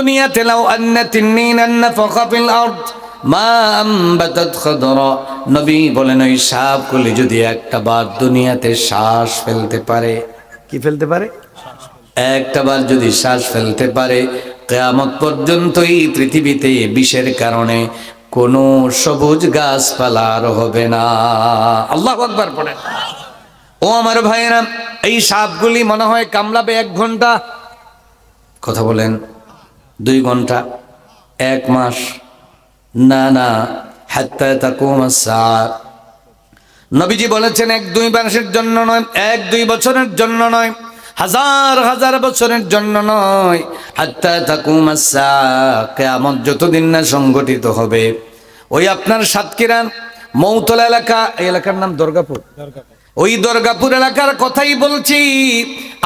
দুনিয়াতে লাউ আন্না তিন্নিনান নাফাখা ফিল আরদ মা আম্বাতাত খাদরা। নবী বলেন ওই সাপগুলি যদি একটা বার দুনিয়াতে শ্বাস ফেলতে পারে, কি ফেলতে পারে? একটা বার যদি শ্বাস ফেলতে পারে, কিয়ামত পর্যন্ত এই পৃথিবীতে বিষের কারণে কোনো সবুজ গাছপালা আর হবে না। আল্লাহু আকবার পড়েন। ও আমার ভাইয়েরা, এই সাপগুলি মনে হয় কামড়াবে 1 ঘন্টা, কথা বলেন 2 ঘন্টা, 1 মাস, না না, হাত্তা তাকুমাস সাআ। নবীজি বলেছেন 1-2 মাসের জন্য নয়, 1-2 বছরের জন্য নয়, হাজার হাজার বছরের জন্য নয়, হাত্তা তাকুমাস সাআ, কিয়ামত যতদিন না সংগঠিত হবে। ওই আপনার সাতক্ষীরা মৌতলা এলাকা, এই এলাকার নাম দুর্গাপুর, ওই দুর্গাপুর এলাকার কথাই বলছি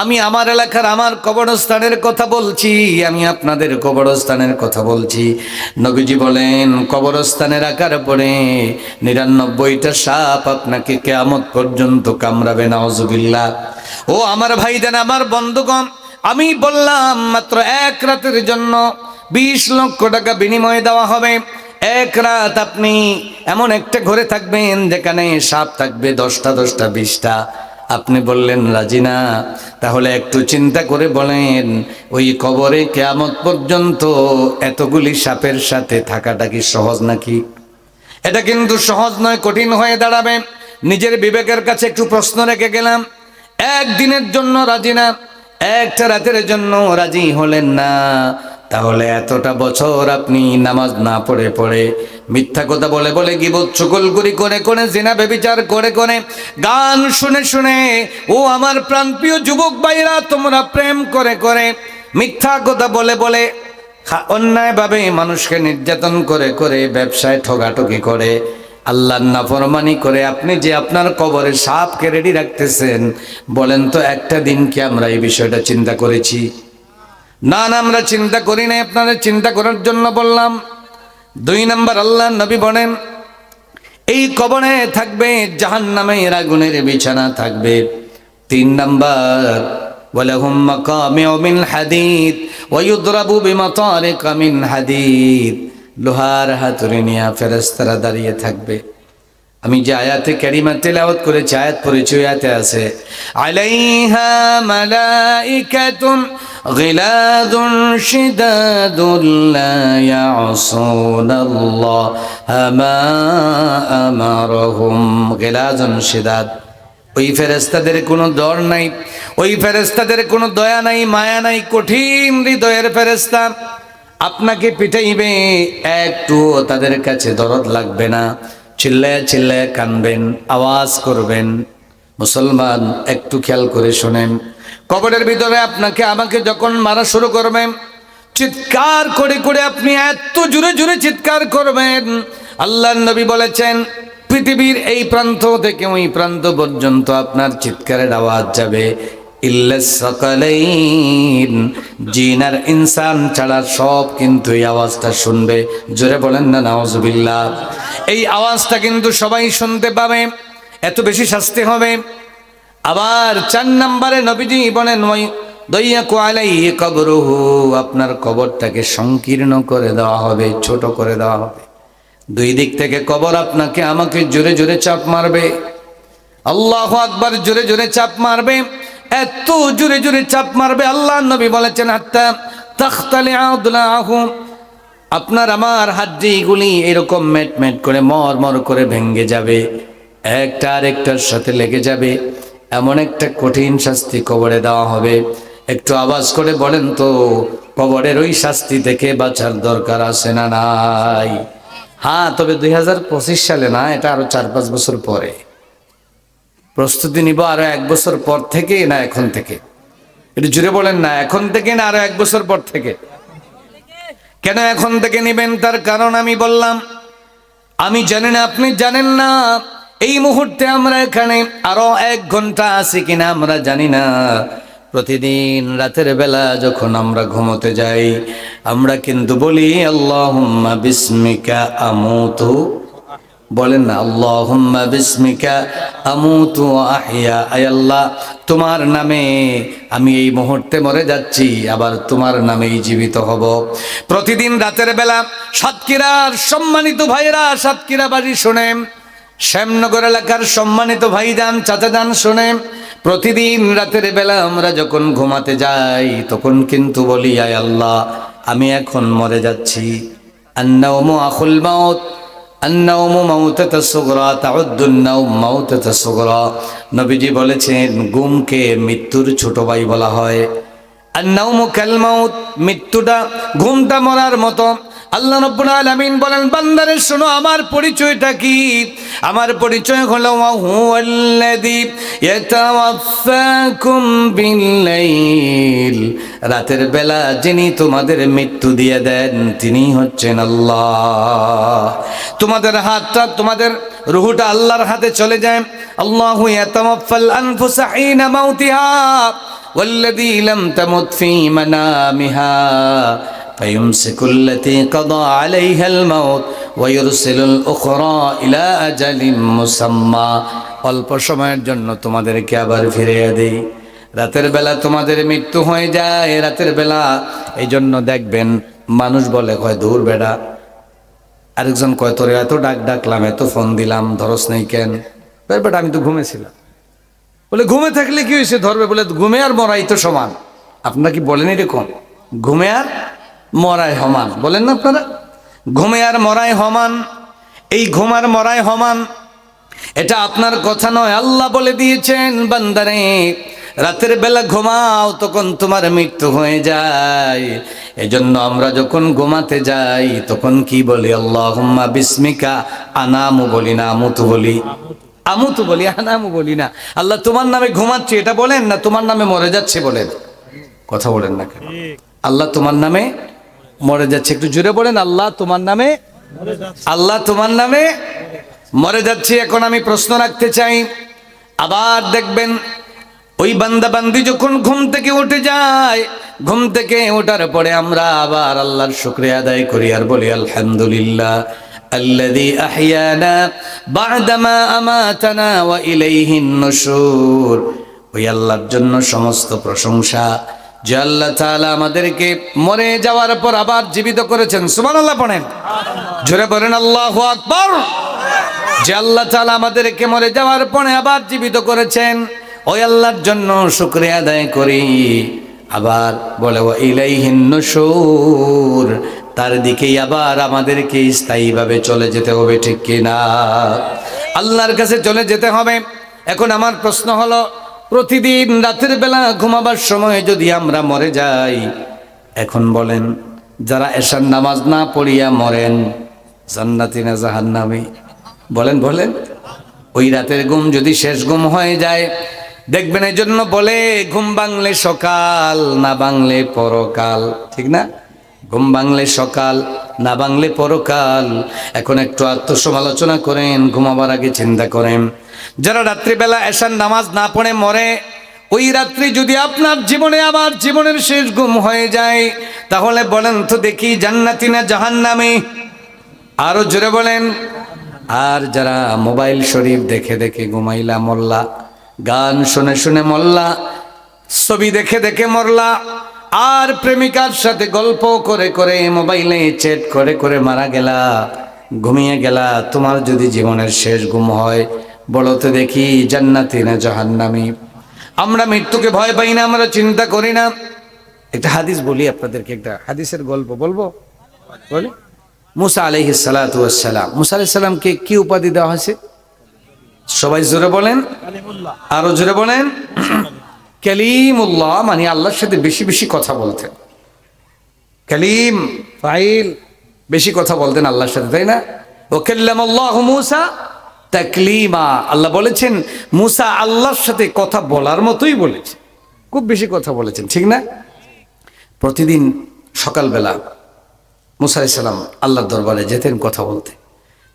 আমি, আমার এলাকার আমার কবরস্থানের কথা বলছি আমি, আপনাদের কবরস্থানের কথা বলছি। নবীজি বলেন কবরস্থানের আকার পরে 99টা সাপ আপনাকে কিয়ামত পর্যন্ত কামড়াবে, নাউজুবিল্লাহ। ও আমার ভাইজান, আমার বন্ধুগণ, আমি বললাম মাত্র 1 রাতের জন্য 20 লক্ষ টাকা বিনিময় দেওয়া হবে। 1 রাত আপনি এমন একটা ঘরে থাকবেন যেখানে সাপ থাকবে 10টা 10টা 20টা। আপনি বললেন রাজি না, তাহলে একটু চিন্তা করে বলেন ওই কবরে কিয়ামত পর্যন্ত এতগুলি সাপের সাথে থাকাটা কি সহজ নাকি? এটা কিন্তু সহজ নয়, কঠিন হয়ে দাঁড়াবে। নিজের বিবেকের কাছে একটু প্রশ্ন রেখে গেলাম। 1 দিনের জন্য রাজি না, 1টা রাতের জন্য রাজি হলেন না, তাহলে এতটা বছর আপনি নামাজ না পড়ে পড়ে, মিথ্যা কথা বলে বলে, গীবত চুগলখড়ি করে করে, জিনা ব্যভিচার করে করে, গান শুনে শুনে, ও আমার প্রাণপ্রিয় যুবক ভাইরা, তোমরা প্রেম করে করে, মিথ্যা কথা বলে বলে, অন্যায়ভাবে মানুষকে নির্যাতন করে করে, ব্যবসায় ঠগাঠকি করে, আল্লাহর নাফরমানি করে, আপনি যে আপনার কবরে সাপকে রেডি রাখতেছেন, বলেন তো একটা দিন কি আমরা এই বিষয়টা চিন্তা করেছি? না না, আমরা চিন্তা করি নাই। আপনাদের চিন্তা করার জন্য বললাম। 2 নম্বর, আল্লাহ নবী বলেন এই কবরে থাকবে জাহান্নামের আগুনের বিছানা থাকবে। 3 নম্বর, ওয়ালাহুম মাকামিউ মিন হাদিদ ওয়া ইউদরাবু বিমাতারিকা মিন হাদিদ, লোহার হাতুড়ি নিয়ে ফেরেশতারা দাঁড়িয়ে থাকবে। আমি যে আয়াতে কারিমা তেলাওয়াত করেছি, আয়াত পড়েছি, আয়াতে আছে আলাইহা মালাইকাতুন গিলাদুন শিদাদুল লা ইয়াসুনাল্লাহা মা আমারহুম। গিলাদুন শিদাদ, ওই ফেরেশতাদের কোনো ডর নাই, ওই ফেরেশতাদের কোনো দয়া নাই, মায়া নাই, কঠিন হৃদয়ের ফেরেশতা। আপনাকে পিটাইবে, একটু তাদের কাছে দরদ লাগবে না, চিল্লায় চিল্লায় কানবেন, আওয়াজ করবেন। মুসলমান একটু খেয়াল করে শোনেন, কবরের ভিতরে আপনাকে আমাকে যখন মারা শুরু করবেন, চিৎকার করে করে আপনি এত জোরে জোরে চিৎকার করবেন, আল্লাহর নবী বলেছেন পৃথিবীর এই প্রান্ত থেকে ওই প্রান্ত পর্যন্ত আপনার চিৎকারের আওয়াজ যাবে। ইল্লাস সাকালাইন, জিন আর ইনসান ছাড়া সব কিন্তু এই আওয়াজটা শুনবে। জোরে বলেন না নাউজুবিল্লাহ। এই আওয়াজটা কিন্তু সবাই শুনতে পাবে, এত বেশি শাস্তি হবে। আবার 4 নম্বরে নবীজি বলেন ওই দাইয়াকু আলাইহি কবরুহু, আপনার কবরটাকে সংকীর্ণ করে দেওয়া হবে, ছোট করে দেওয়া হবে। 2 দিক থেকে কবর আপনাকে আমাকে জোরে জোরে চাপ মারবে। আল্লাহু আকবার, জোরে জোরে চাপ মারবে, এত জোরে জোরে চাপ মারবে, আল্লাহ নবী বলেছেন হাত্তা তাখতালি আদলাহু, আপনার আমার হাড্ডিগুলি এরকম মেট মেট করে মর মর করে ভেঙে যাবে, একটা আরেকটার সাথে লেগে যাবে। এমন একটা কঠিন শাস্তি কবরে দেওয়া হবে। একটু আওয়াজ করে বলেন তো, কবরের ওই শাস্তি থেকে বাঁচার দরকার আছে না নাই? হ্যাঁ, তবে 2025 সালে না, এটা আরো 4-5 বছর পরে। প্রস্তুতি নিব আরো 1 বছর পর থেকে, না এখন থেকে? একটু জুড়ে বলেন না, এখন থেকে না আরো 1 বছর পর থেকে? কেন এখন থেকে নিবেন? তার কারণ আমি বললাম, আমি জানি না, আপনি জানেন না, এই মুহূর্তে আমরা এখানে আরো 1 ঘন্টা আছি কিনা আমরা জানি না। প্রতিদিন রাতের বেলা যখন আমরা ঘুমোতে যাই, আমরা কিন্তু বলি আল্লাহুম্মা বিসমিকা আমুতু, বলেন না আল্লাহুম্মা বিসমিকা আমুতু ওয়া আহইয়া। আয় আল্লাহ, তোমার নামে আমি এই মুহূর্তে মরে যাচ্ছি, আবার তোমার নামেই জীবিত হব। প্রতিদিন রাতের বেলা সাতক্ষীরার সম্মানিত ভাইরা, সাতক্ষীরাবাসী শোনেন, শ্যামনগর এলাকার সম্মানিত ভাইজান চাচাজান শোনেন, প্রতিদিন রাতের বেলা আমরা যখন ঘুমাতে যাই তখন কিন্তু বলি আয় আল্লাহ আমি এখন মরে যাচ্ছি। আন-নাওমু আখুল মাউত, আন-নাওমু মাউতাতা সুগরা তাউদ্দুন নাওম মাউতাতা সুগরা। নবীজি বলেছেন ঘুমকে মৃত্যুর ছোট ভাই বলা হয়। আন-নাওমু কাল মাউত, মৃত্যুটা ঘুমটা মরার মতো। আল্লাহ রাব্বুল আলামিন বলেন বান্দারে শোনো আমার পরিচয়টা কি। আমার পরিচয় হলো ওয়া হুয়াল্লাযী ইয়াতাওয়াফাকুম বিল-লাইল, রাতের বেলা যিনি তোমাদের মৃত্যু দিয়ে দেন তিনি হচ্ছেন আল্লাহ। তোমাদের হাতটা, তোমাদের রূহটা আল্লাহর হাতে চলে যায়। আল্লাহু ইয়াতাওয়াফাল আনফুসা হিনা মাউতিহা ওয়াল্লাযী লাম তামুত ফী মানামিহা فيمسك التي قضى عليها الموت ويرسل الأخرى إلى أجل مسمى। অল্প সময়ের জন্য তোমাদেরকে আবার ফিরিয়ে দেই। রাতের বেলা তোমাদের মৃত্যু হয়ে যায় রাতের বেলা। এই জন্য দেখবেন মানুষ বলে কয় দূর বেড়া, আরেকজন কয় তোরে এত ডাকলাম এত ফোন দিলাম ধরস নেই কেন? বেটা আমি তো ঘুমেছিলাম। বলে ঘুমে থাকলে কি হয়েছে ধরবে? বলে ঘুমে আর মরাই তো সমান। আপনারা কি বলেন এরকম? ঘুমে আর মরায় সমান বলেন না আপনারা? ঘুমে আর মরায় সমান। এই ঘুম আর মরায় সমান, এটা আপনার কথা নয়, আল্লাহ বলে দিয়েছেন বান্দারে রাতের বেলা ঘুমাও তখন তোমার মৃত্যু হয়ে যায়। এজন্য আমরা যখন ঘুমাতে যাই তখন কি বলি? আল্লাহুম্মা বিসমিকা আনামু বলি না আমুতু বলি? আমুতু বলি, আনামু বলি না। আল্লাহ তোমার নামে ঘুমাচ্ছি এটা বলেন না তোমার নামে মরে যাচ্ছে বলেন? কথা বলেন না কেন? আল্লাহ তোমার নামে মরে যাচ্ছে, একটু জোরে বলেন আল্লাহ তোমার নামে, আল্লাহ তোমার নামে মরে যাচ্ছে। এখন আমি প্রশ্ন রাখতে চাই, আবার দেখবেন ওই বান্দা বান্দি যখন ঘুম থেকে উঠে যায়, ঘুম থেকে ওঠার পরে আমরা আবার আল্লাহর শুকরিয়া আদায় করি আর বলি আলহামদুলিল্লাহ আল্লাযী আহইয়ানা বা'দামা আমাতানা ওয়া ইলাইহিন নুশুর। ওই আল্লাহর জন্য সমস্ত প্রশংসা যে আল্লাহ তাআলা আমাদেরকে মরে যাওয়ার পর আবার জীবিত করেছেন। সুবহানাল্লাহ পড়েন, জোরে বলেন আল্লাহু আকবার। যে আল্লাহ তাআলা আমাদেরকে মরে যাওয়ার পরে আবার জীবিত করেছেন ওই আল্লাহর জন্য শুকরিয়া আদায় করি। আবার বলে ওয়া ইলাইহিন নুশুর, তার দিকেই আবার আমাদেরকে স্থায়ীভাবে চলে যেতে হবে, ঠিক কিনা? আল্লাহর কাছে চলে যেতে হবে। এখন আমার প্রশ্ন হলো প্রতিদিন রাতের বেলা ঘুমাবার সময় যদি আমরা মরে যাই, এখন বলেন যারা এশার নামাজ না পড়িয়া মরেন জান্নাতি না জাহান্নামী? বলেন বলেন। ওই রাতের ঘুম যদি শেষ ঘুম হয়ে যায়, দেখবেন এই জন্য বলে ঘুম ভাঙলে সকাল না ভাঙলে পরকাল, ঠিক না? ঘুম ভাঙলে সকাল না ভাঙলে পরকাল। এখন একটু আত্মসমালোচনা করেন, ঘুমাবার আগে চিন্তা করেন যারা রাত্রিবেলা এশার নামাজ না পড়ে মরে, ওই রাত্রি যদি আপনার জীবনে আবার জীবনের শেষ ঘুম হয়ে যায়, তাহলে বলেন তো দেখি জান্নাতি না জাহান্নামী? আরো জোরে বলেন। আর যারা মোবাইল শরীফ দেখে দেখে ঘুমাইলা মরলা, গান শুনে শুনে মরলা, ছবি দেখে দেখে মরলা, আর প্রেমিকার সাথে গল্প করে করে মোবাইলে চ্যাট করে করে মারা গেলা, ঘুমিয়ে গেলা, তোমার যদি জীবনের শেষ ঘুম হয় বলতে দেখি জান্নাতি না জাহান্নামী? আমরা মৃত্যুকে ভয় পাই না, আমরা চিন্তা করি না। একটা হাদিস বলি আপনাদেরকে, একটা হাদিসের গল্প বলবো। বলি মুসা আলাইহিস সালাতু ওয়াস সালাম, মুসা আলাইহিস সালামকে কি উপাধি দেওয়া হয়েছে? সবাই জোরে বলেন, আরো জোরে বলেন। কালিমুল্লাহ, মানে আল্লাহর সাথে বেশি বেশি কথা বলতেন। কালিম ফাইল, বেশি কথা বলতেন আল্লাহর সাথে, তাই না? ও কাল্লামাল্লাহু মুসা তাকলিমা, আল্লাহ বলেছেন মুসা আল্লাহর সাথে কথা বলার মতোই বলেছে, খুব বেশি কথা বলেছেন, ঠিক না? প্রতিদিন সকালবেলা মুসা আলাইহিস সালাম আল্লাহর দরবারে যেতেন কথা বলতে।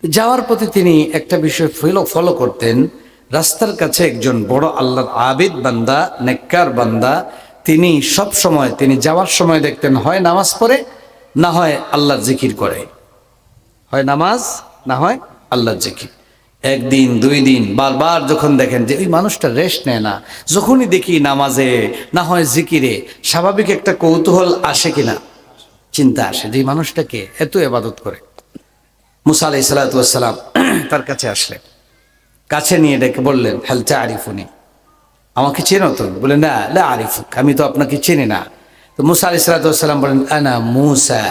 যাওয়ার পথে তিনি একটা বিষয় ফলো করতেন। রাস্তার কাছে একজন বড় আল্লাহর আবিদ বান্দা, নেককার বান্দা, তিনি সব সময় তিনি যাওয়ার সময় দেখতেন হয় নামাজ পড়ে না হয় আল্লাহর জিকির করে, হয় নামাজ না হয় আল্লাহর জিকির। একদিন দুই দিন বারবার যখন দেখেন যে ওই মানুষটা রেস্ট নেয় না, যখনই দেখি নামাজে না হয় জিকিরে, স্বাভাবিক একটা কৌতূহল আসে কিনা, চিন্তা আসে যে এই মানুষটাকে এত ইবাদত করে। মুসা আলাইহিস সালাতু ওয়াস সালাম তার কাছে আসলেন, কাছে নিয়ে ডেকে বললেন, হাল তা'রিফুনি, আমাকে চেনো তো? বলে না, লা আরিফুক, আমি তো আপনাকে চিনি না। তো মুসা আলাইহিস সালাতু ওয়াস সালাম বলেন, আনা মুসা,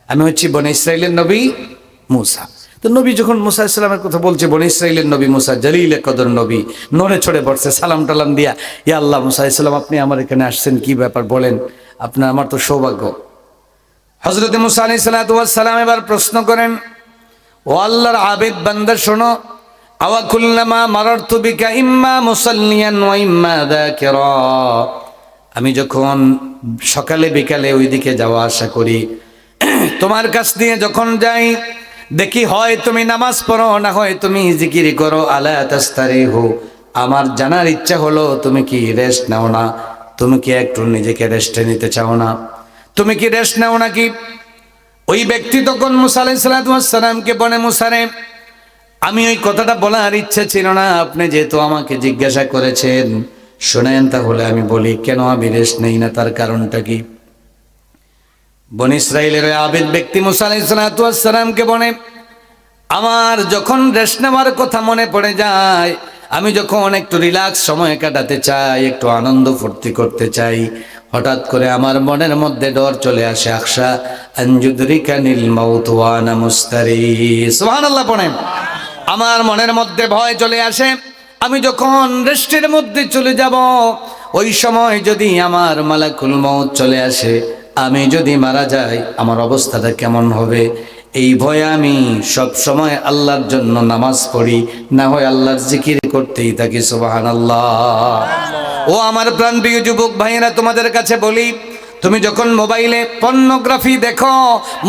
আমি হচ্ছি বনি ইসরাইলের নবী মুসা। তো নবী যখন মুসা আলাইহিস সালামের কথা বলছে, বনি ইসরাইলের নবী মুসা, জলিল কদর নবী, নড়ে চড়ে পড়ছে, সালাম টালাম দিয়া, ইয়া আল্লাহ, মুসা আলাইহিস সালাম আপনি আমার এখানে আসছেন, কি ব্যাপার বলেন, আপনার আমার তো সৌভাগ্য। হযরত মুসা আলাইহিস সালাতু ওয়াস সালাম এবার প্রশ্ন করেন, ও আল্লাহর আবেদ বান্দা শোনো, আওয়া কুল্লামা মারারতু বিকা ইম্মা মুসাল্লিয়ান ওয়া ইম্মা যাকিরা, আমি যখন সকালে বিকালে ওইদিকে যাওয়া আসা করি, তোমার কাছ দিয়ে যখন যাই দেখি হয় তুমি নামাজ পড়ো, না হয় তুমি জিকির করো, আলা তাস্তারিহু, আমার জানার ইচ্ছা হলো তুমি কি রেস্ট নাও না, তুমি কি একটু নিজেকে রেস্টে নিতে চাও না, তুমি কি রেস্ট নাও নাকি? ওই ব্যক্তি তখন মুসা আলাইহিস সালাতু ওয়াস সালামকে বলে, মুসা রে, আমি ওই কথাটা বলার ইচ্ছা ছিল না, আপনি যেহেতু আমাকে জিজ্ঞাসা করেছেন, শোনেন তাহলে আমি বলি কেন আমি রেস্ট নেই না, তার কারণটা কি? বনি ইসরাইলের আবেদ ব্যক্তি মুসা আলাইহিস সালাতু ওয়াস সালামকে বলে, আমার যখন রেস্ট নেওয়ার কথা মনে পড়ে যায়, আমি যখন একটু রিল্যাক্স সময় কাটাতে চাই, একটু আনন্দ ফুর্তি করতে চাই, হঠাৎ করে আমার মনের মধ্যে ডর চলে আসে, আখশা আনজুদরিকানিল মাউত ওয়া আনা মুস্তারি, সুবহানাল্লাহ পড়েন। আমার মনের মধ্যে ভয় চলে আসে, আমি যখন রেস্টের মধ্যে চলে যাব, ওই সময় যদি আমার মালাকুল মউত চলে আসে, আমি যদি মারা যাই, আমার অবস্থাটা কেমন হবে? এই ভয়ে আমি সব সময় আল্লাহর জন্য নামাজ পড়ি, না হয় আল্লাহর জিকির করতেই থাকি, সুবহানাল্লাহ। ও আমার প্রাণপ্রিয় যুবক ভাইয়েরা, তোমাদের কাছে বলি, তুমি যখন মোবাইলে পর্নোগ্রাফি দেখো,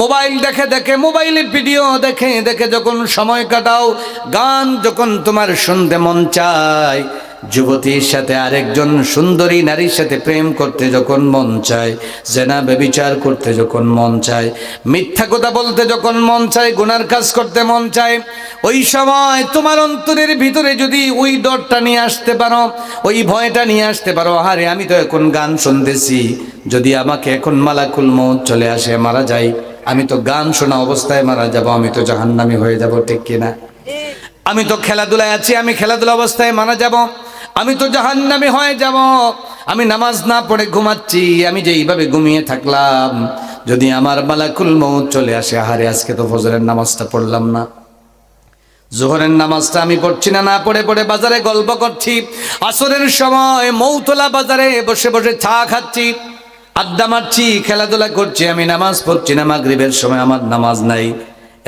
মোবাইল দেখে দেখে, মোবাইলে ভিডিও দেখে দেখে যখন সময় কাটাও, গান যখন তোমার শুনতে মন চায়, যুবতীর সাথে আরেকজন সুন্দরী নারীর সাথে প্রেম করতে যখন মন চায়, জেনা ব্যভিচার করতে যখন মন চায়, মিথ্যা কথা বলতে যখন মন চায়, গুনার কাজ করতে মন চায়, ওই সময় তোমার অন্তরের ভিতরে যদি ওই ডরটা নিয়ে আসতে পারো, ওই ভয়টা নিয়ে আসতে পারো, আরে আমি তো এখন গান শুনতেছি, যদি আমাকে এখন মালাকুল মউত চলে আসে, মারা যাই, আমি তো গান শোনা অবস্থায় মারা যাব, আমি তো জাহান্নামী হয়ে যাব, ঠিক কিনা? আমি তো খেলাধুলায় আছি, আমি খেলাধুলা অবস্থায় মারা যাব, আমি তো জাহান্নামী হয়ে যাব। আমি নামাজ না পড়ে ঘুমাচ্ছি, আমি যে এইভাবে ঘুমিয়ে থাকলাম, যদি আমার মালাকুল মউত চলে আসে, আহারে আজকে তো ফজরের নামাজটা পড়লাম না, জোহরের নামাজটা আমি পড়ছি না, না পড়ে পড়ে বাজারে গল্প করছি, আসরের সময় মৌতলা বাজারে বসে বসে চা খাচ্ছি, আড্ডা মারছি, খেলাধুলা করছি, আমি নামাজ পড়ছি না, মাগরিবের সময় আমার নামাজ নাই,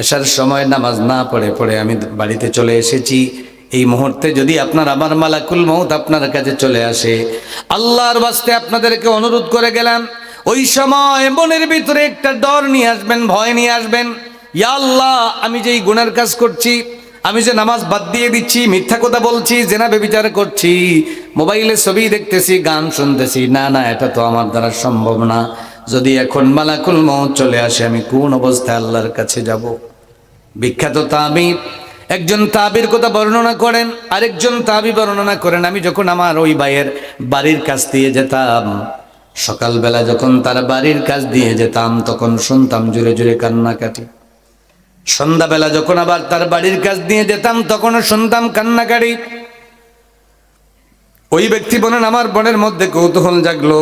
এশার সময় নামাজ না পড়ে পড়ে আমি বাড়িতে চলে এসেছি। এই মুহূর্তে যদি আপনার আমার মালাকুল মউত আপনার কাছে চলে আসে, আল্লাহর ওয়াস্তে আপনাদেরকে অনুরোধ করে গেলাম, ওই সময় মনের ভিতরে একটা ডর নিয়ে আসবেন, ভয় নিয়ে আসবেন, ইয়া আল্লাহ, আমি যে এই গুনার কাজ করছি, আমি যে নামাজ বাদ দিয়ে দিচ্ছি, মিথ্যা কথা বলছি, জেনা ব্যভিচার করছি, মোবাইলে ছবি দেখতেছি, গান শুনতেছি, না না, এটা তো আমার দ্বারা সম্ভব না, যদি এখন মালাকুল মউত চলে আসে, আমি কোন অবস্থায় আল্লাহর কাছে যাব? বিখ্যাত তাবিব একজন তাবির কথা বর্ণনা করেন, আরেকজন তাবি বর্ণনা করেন, আমি যখন আমার ওই ভাইয়ের বাড়ির কাছ দিয়ে যেতাম, সকালবেলা যখন তার বাড়ির কাছ দিয়ে যেতাম, তখন শুনতাম জোরে জোরে কান্নাকাটি, সন্ধ্যাবেলা যখন আবার তার বাড়ির কাছ দিয়ে যেতাম, তখনও শুনতাম কান্নাকাটি। ওই ব্যক্তি বলেন, আমার মনের মধ্যে কৌতূহল জাগলো,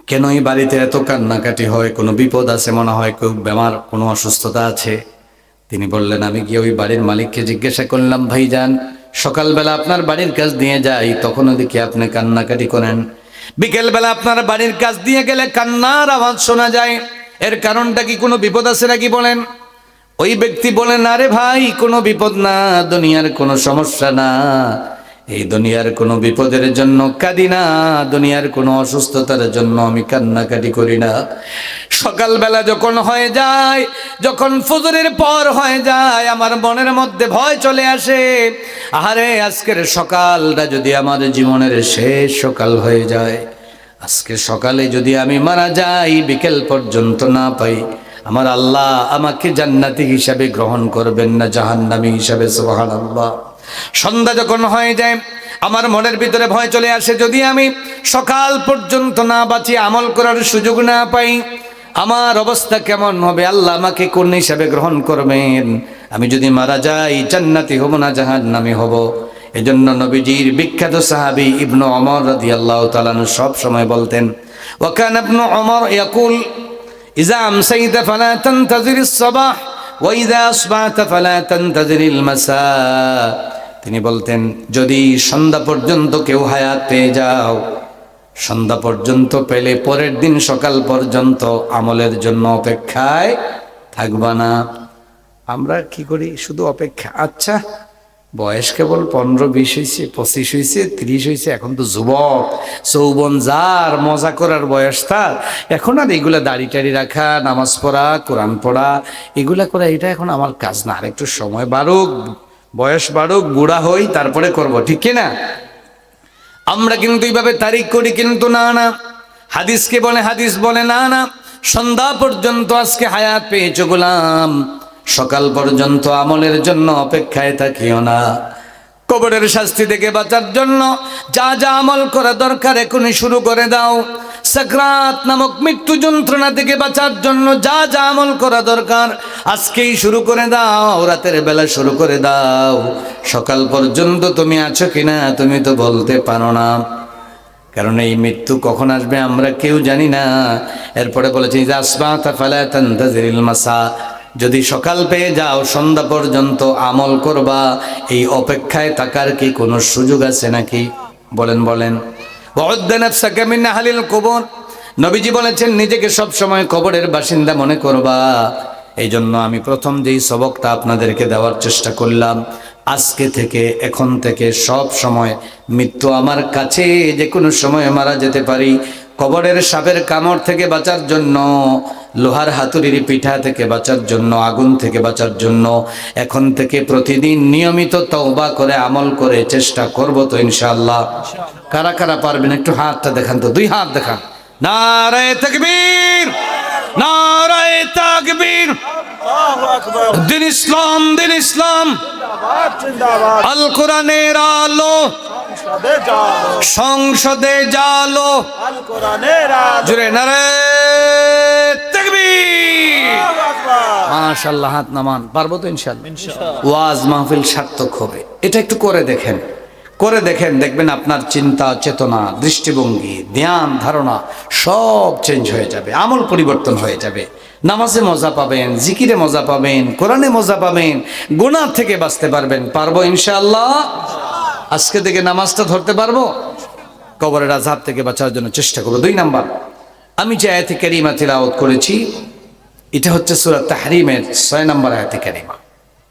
কেন এই বাড়িতে এত কান্নাকাটি হয়, কোনো বিপদ আছে মনে হয়, কেউ বেমার, কোনো অসুস্থতা আছে? তিনি বললেন, আমি গিয়ে ওই বাড়ির মালিককে জিজ্ঞাসা করলাম, ভাইজান, সকালবেলা আপনার বাড়ির কাছ দিয়ে যাই, তখনও দেখি আপনি কান্নাকাটি করেন, বিকেলবেলা আপনার বাড়ির কাছ দিয়ে গেলে কান্নার আওয়াজ শোনা যায়, এর কারণটা কি, কোনো বিপদ আছে নাকি বলেন? ওই ব্যক্তি বলেন, আরে ভাই, কোনো বিপদ না, দুনিয়ার কোনো সমস্যা না, এই দুনিয়ার কোনো বিপদের জন্য কাঁদি না, দুনিয়ার কোনো অসুস্থতার জন্য আমি কান্নাকাটি করি না, সকালবেলা যখন হয়ে যায়, যখন ফজরের পর হয়ে যায়, আমার মনের মধ্যে ভয় চলে আসে, আরে আজকের সকালটা যদি আমার জীবনের শেষ সকাল হয়ে যায়, আজকে সকালে যদি আমি মারা যাই, বিকেল পর্যন্ত না পাই, আমার আল্লাহ আমাকে জান্নাতি হিসাবে গ্রহণ করবেন না জাহান্নামী হিসাবে। সুবহানাল্লাহ। সন্ধ্যা যখন হয়ে যায় আমার মনের ভিতরে ভয় চলে আসে, যদি আমি সকাল পর্যন্ত না বাঁচি, আমল করার সুযোগ না পাই, আমার অবস্থা কেমন হবে? আল্লাহ আমাকে কোন হিসাবে গ্রহণ করবেন? আমি যদি মারা যাই জান্নাতি হব না জাহান্নামী হব? এজন্য নবীজির বিখ্যাত সাহাবী ইবনু ওমর রাদিয়াল্লাহু তাআলা আনহু সব সময় বলতেন, ওয়া কানা ইবনু ওমর ইয়াকুল ইযা আমসাইতা ফালা তানতাজিরিস সাবাহ ওয়া ইযা আসবাহতা ফালা তানতাজিরিল মাসা। তিনি বলতেন, যদি সন্ধ্যা পর্যন্ত কেউ হায়াত পেয়ে যাও, সন্ধ্যা পর্যন্ত পেলে পরের দিন সকাল পর্যন্ত আমলের জন্য অপেক্ষায় থাকবা না। আমরা কি করি? শুধু অপেক্ষা। আচ্ছা, বয়স কেবল 15-20 হয়েছে, 25 হয়েছে, 30 হয়েছে, এখন তো যুবক যৌবন, যার মজা করার বয়স তার, এখন আর এগুলা দাড়ি টাড়ি রাখা, নামাজ পড়া, কোরআন পড়া, এগুলা করা এটা এখন আমার কাজ না। আর একটু সময় বাড়ুক, বয়স বাড়ুক, বুড়া হই, তারপরে করব, ঠিক কিনা? আমরা কিন্তু এইভাবে তারিখ করি, কিন্তু না না, হাদিসকে বলে, হাদিস বলে না না, সন্ধ্যা পর্যন্ত আজকে হায়াত পেয়েছো গোলাম, সকাল পর্যন্ত আমলের জন্য অপেক্ষায় থাকিও না। কবরের শাস্তি থেকে বাঁচার জন্য যা যা আমল করা দরকার এখনই শুরু করে দাও। সাকরাত নামক মৃত্যু যন্ত্রণা থেকে বাঁচার জন্য যা যা আমল করা দরকার আজকেই শুরু করে দাও, রাতের বেলা শুরু করে দাও। সকাল পর্যন্ত তুমি আছো কিনা তুমি তো বলতে পারো না, কারণ এই মৃত্যু কখন আসবে আমরা কেউ জানি না। এরপরে বলেছি যে আসবাতা ফালা তানতাজিরিল মাসা, যদি সকাল পেয়ে যাও সন্ধ্যা পর্যন্ত আমল করবা, এই অপেক্ষায় থাকার কি কোনো সুযোগ আছে নাকি? বলেন বলেন। ওয়াউদ্দা নাফসাকা মিন আহলিল কুবুর, নবীজি বলেছেন নিজেকে সব সময় কবরের বাসিন্দা মনে করবা। এই জন্য আমি প্রথম যেই সবকটা আপনাদেরকে দেওয়ার চেষ্টা করলাম, আজকে থেকে, এখন থেকে সব সময় মৃত্যু আমার কাছে, যে কোনো সময় মারা যেতে পারি। কবরের সাপের কামড় থেকে বাঁচার জন্য, লোহার হাতুড়ির পিঠা থেকে বাঁচার জন্য, আগুন থেকে বাঁচার জন্য এখন থেকে প্রতিদিন নিয়মিত তওবা করে আমল করে চেষ্টা করব তো ইনশাআল্লাহ। কারা কারা পারবেন একটু হাতটা দেখান তো, 2 হাত দেখান। নারায়ে তাকবীর, নারায়ে তাকবীর, আল্লাহু আকবার। দিন ইসলাম, দিন ইসলাম জিন্দাবাদ, জিন্দাবাদ। আল কোরআনের আলো সংসদে জালো, আল কোরআনের আলো জুড়ে নারায়ে তাকবীর, আল্লাহু আকবার। মাশাআল্লাহ, হাত নামান। পারবো তো ইনশাআল্লাহ। ওয়াজ মাহফিল সার্থক হবে। এটা একটু করে দেখেন, করে দেখেন, দেখবেন আপনার চিন্তা চেতনা, দৃষ্টিভঙ্গি, ধ্যান ধারণা সব চেঞ্জ হয়ে যাবে, আমল পরিবর্তন হয়ে যাবে। নামাজে মজা পাবেন, জিকিরে মজা পাবেন, কোরআনে মজা পাবেন, গুনাহ থেকে বাঁচতে পারবেন। পারবো ইনশাআল্লাহ। আজকে থেকে নামাজটা ধরতে পারবো, কবরের আযাব থেকে বাঁচার জন্য চেষ্টা করবো। 2 নাম্বার, আমি যে আয়াতে কারিমা তিলাওয়াত করেছি এটা হচ্ছে সূরা তাহরিমের 6 নম্বর আয়াতে কারিমা।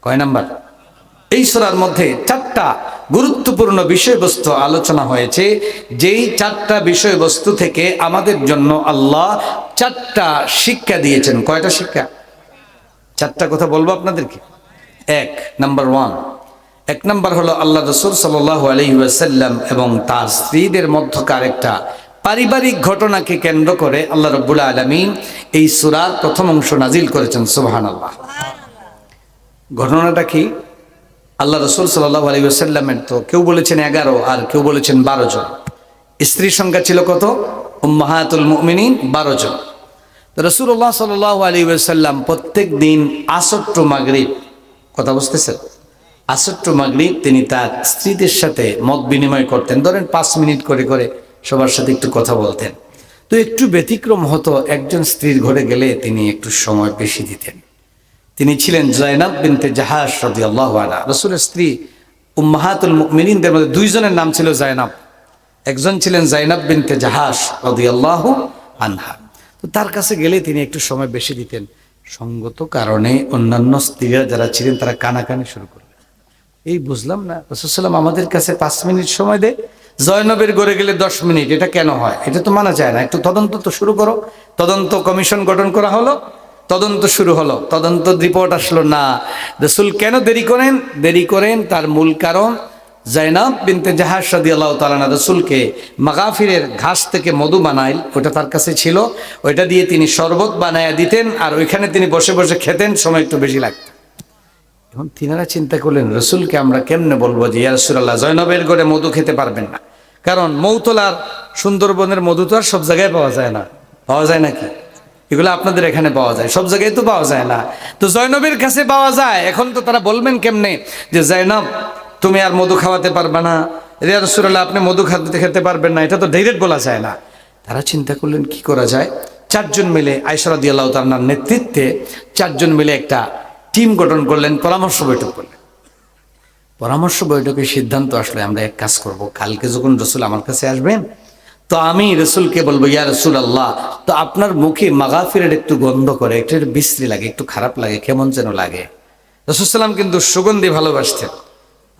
কয় নাম্বার? এই সূরার মধ্যে 4টা গুরুত্বপূর্ণ বিষয়বস্তু আলোচনা হয়েছে, যেই 4টা বিষয়বস্তু থেকে আমাদের জন্য আল্লাহ 4টা শিক্ষা দিয়েছেন। কয়টা শিক্ষা? 4টা কথা বলবো আপনাদেরকে। 1 নাম্বার হলো আল্লাহ রাসূল সাল্লাল্লাহু আলাইহি ওয়াসাল্লাম এবং তার স্ত্রীদের মধ্যকার একটা পারিবারিক ঘটনাকে কেন্দ্র করে আল্লাহ রাব্বুল আলামিন এই সূরার প্রথম অংশ নাজিল করেছেন। সুবহানাল্লাহ। ঘটনাটা কি? আল্লাহ রাসূল সাল্লাল্লাহু আলাইহি ওয়াসাল্লামের তো কেউ বলেছেন 11 আর কেউ বলেছেন 12 জন। স্ত্রীর সংখ্যা ছিল কত? উম্মাহাতুল মুমিনিন 12 জন। তো রাসূলুল্লাহ সাল্লাল্লাহু আলাইহি ওয়াসাল্লাম প্রত্যেক দিন আসর টু মাগরিব, কথা বুঝতেছেন, আসর টু মাগরিব তিনি তার স্ত্রীদের সাথে মত বিনিময় করতেন। ধরেন 5 মিনিট করে করে সবার সাথে একটু কথা বলতেন। তো একটু ব্যতিক্রম হতো, একজন স্ত্রীর ঘরে গেলে তিনি একটু সময় বেশি দিতেন। তিনি ছিলেন যায়েনব বিনতে জাহাশ রাদিয়াল্লাহু আনহা। রাসূলের স্ত্রী উম্মাহাতুল মুমিনিনদের মধ্যে 2 জনের নাম ছিল যায়েনব। একজন ছিলেন যায়েনব বিনতে জাহাশ রাদিয়াল্লাহু আনহা। তো তার কাছে গেলে তিনি একটু সময় বেশি দিতেন। সঙ্গত কারণে অন্যান্য স্ত্রীরা যারা ছিলেন তারা কানাকানি শুরু করলেন। এই বুঝলাম না, রাসূল সাল্লাল্লাহু আলাইহি ওয়াসাল্লাম আমাদের কাছে 5 মিনিট সময় দেয়, জয়নবের ঘরে গেলে 10 মিনিট, এটা কেন হয়? এটা তো মানা যায় না। একটু তদন্ত তো শুরু করো। তদন্ত কমিশন গঠন করা হলো, তদন্ত শুরু হলো, তদন্ত রিপোর্ট আসলো না। রাসূল কেন দেরি করেন? দেরি করেন তার মূল কারণ জাইনাব বিনতে জাহাশ রাদিয়াল্লাহু তাআলা আনহা রাসূলকে মাগাফিরের ঘাস থেকে মধু বানাইল, ওটা তার কাছে ছিল, ওইটা দিয়ে তিনি শরবত বানায়া দিতেন, আর ওইখানে তিনি বসে বসে খেতেন, সময় একটু বেশি লাগত। এখন তিনারা চিন্তা করলেন রসুলকে আমরা কেমনে বলবো যে ইয়া রাসূলুল্লাহ জয়নবের ঘরে মধু খেতে পারবেন না, কারণ মৌতলার সুন্দরবনের মধু তো আর সব জায়গায় পাওয়া যায় না। পাওয়া যায় নাকি? এগুলো আপনাদের এখানে পাওয়া যায়, সব জায়গায় তো পাওয়া যায় না। তো জয়নবের কাছে পাওয়া যায়, এখন তো তারা বলবেন কেমনে যে জয়নব তুমি আর মধু খাওয়াতে পারবে না, ইয়া রাসূলুল্লাহ আপনি মধু খেতে পারবেন না, এটা তো ডাইরেক্ট বলা যায় না। তারা চিন্তা করলেন কি করা যায়। চারজন মিলে আয়েশা রাদিয়াল্লাহু তাআলার নেতৃত্বে চারজন মিলে একটা টিম গঠন করলেন, পরামর্শ বৈঠক করলেন। পরামর্শ বৈঠকে সিদ্ধান্ত আসলে আমরা এক কাজ করব, কালকে যখন রসুল আমার কাছে আসবেন তো আমি রসুলকে বলবো ইয়া রাসূলুল্লাহ, তো আপনার মুখে মাগাফিরের একটু গন্ধ করে, একটু বিশ্রী লাগে, একটু খারাপ লাগে, কেমন যেন লাগে। রাসূল সাল্লাম কিন্তু সুগন্ধি ভালোবাসতেন।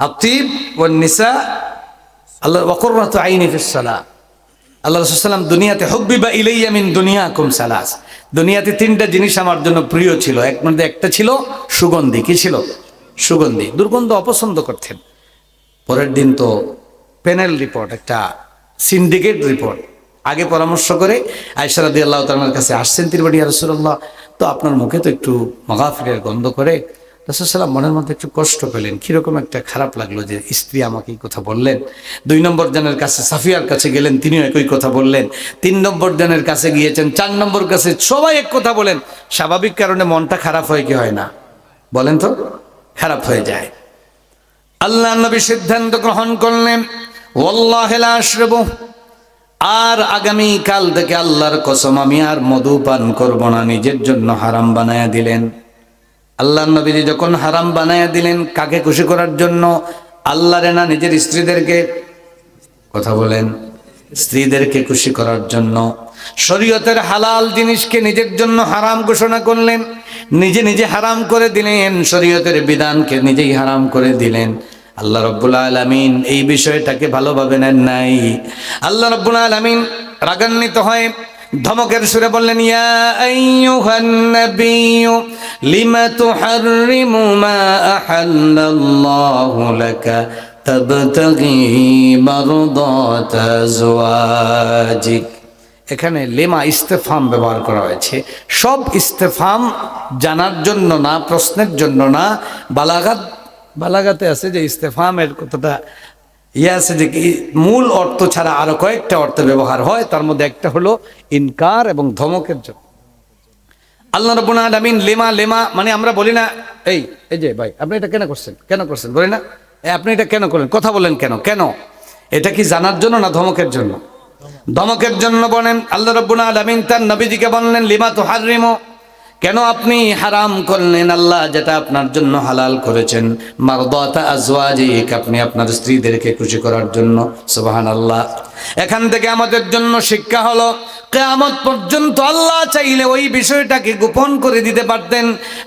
আতিব ওয়ান নিসা আল্লাহ ওয়াকুররাতু আইনি ফিস সালাহ। আল্লাহ রাসূল সাল্লাম দুনিয়াতে হুব্বিবা ইলাইয়া মিন দুনিয়াকুম সালাস, দুনিয়াতে তিনটা জিনিস আমার জন্য প্রিয় ছিল, এর মধ্যে একটা ছিল সুগন্ধি। কি ছিল? সুগন্ধি। দুর্গন্ধ অপছন্দ করতেন। পরের দিন তো প্যানেল রিপোর্ট, একটা সিন্ডিকেট রিপোর্ট, আগে পরামর্শ করে আয়েশা রাদিয়াল্লাহু তাআলার কাছে আসছেন। তিনি বলেন ইয়া রাসূলুল্লাহ, তো আপনার মুখে তো একটু মাগাফিরের গন্ধ করে। রাসূল সাল্লাল্লাহু মনের মধ্যে একটু কষ্ট পেলেন, কিরকম একটা খারাপ লাগলো যে স্ত্রী আমাকে এই কথা বললেন। 2 নম্বর জনের কাছে সাফিয়ার কাছে গেলেন, তিনিও একই কথা বললেন। 3 নম্বর জনের কাছে গিয়েছেন, 4 নম্বর কাছে, সবাই এক কথা বলেন। স্বাভাবিক কারণে মনটা খারাপ হয় কি হয় না? বলেন তো, খারাপ হয়ে যায়। আল্লাহ নবী সিদ্ধান্ত গ্রহণ করলেন ওয়াল্লাহি লা আশরাবু, আর আগামী কাল থেকে আল্লাহর কসম আমি আর মধু পান করব না। নিজের জন্য হারাম বানায়া দিলেন। আল্লাহ নবীজি যখন হারাম বানায়া দিলেন, কাকে খুশি করার জন্য? আল্লাহরে না নিজের স্ত্রীদেরকে? কথা বলেন, স্ত্রীদেরকে খুশি করার জন্য। শরীয়তের হালাল জিনিসকে নিজের জন্য হারাম ঘোষণা করলেন, নিজে নিজে হারাম করে দিলেন, শরীয়তের বিধানকে নিজেই হারাম করে দিলেন। আল্লাহ রাব্বুল আলামিন এই বিষয়টাকে ভালোভাবে নেন নাই। আল্লাহ রাব্বুল আলামিন রাগান্বিত হয়ে ধমকের সুরে বললেন ইয়া আইয়ুহান নাবিয়্যু লিমা তুহাররিমু মা আহাল্লাল্লাহু লাকা তাবতাগি মারদাতা আজওয়াজিক। এখানে লেমা ইস্তেফাম ব্যবহার করা হয়েছে। সব ইস্তেফাম জানার জন্য না, প্রশ্নের জন্য না। বালাগাতে আছে যে ইস্তেফামের কতটা আছে যে মূল অর্থ ছাড়া আরো কয়েকটা অর্থ ব্যবহার হয়, তার মধ্যে একটা হলো ইনকার এবং ধমকের জন্য। আল্লাহ রাব্বুল আলামিন লেমা মানে আমরা বলি না এই যে ভাই আপনি এটা কেন করছেন বলি না, আপনি এটা কেন করলেন, কথা বলেন কেন? এটা কি জানার জন্য না ধমকের জন্য? ধমকের জন্য বলেন। আল্লাহ রাব্বুল আলামিন তার নবীজিকে বললেন লিমা তুহাররিমু, কেন আপনি হারাম করলেন আল্লাহ যেটা আপনার জন্য হালাল করেছেন? মারদাতা আজওয়াজিক, আপনি আপনার স্ত্রীদেরকে খুশি করার জন্য। সুবহানাল্লাহ। এখান থেকে আমাদের জন্য শিক্ষা হলো কিয়ামত পর্যন্ত আল্লাহ চাইলে ওই বিষয়টাকে গোপন করে দিতে পারতেন।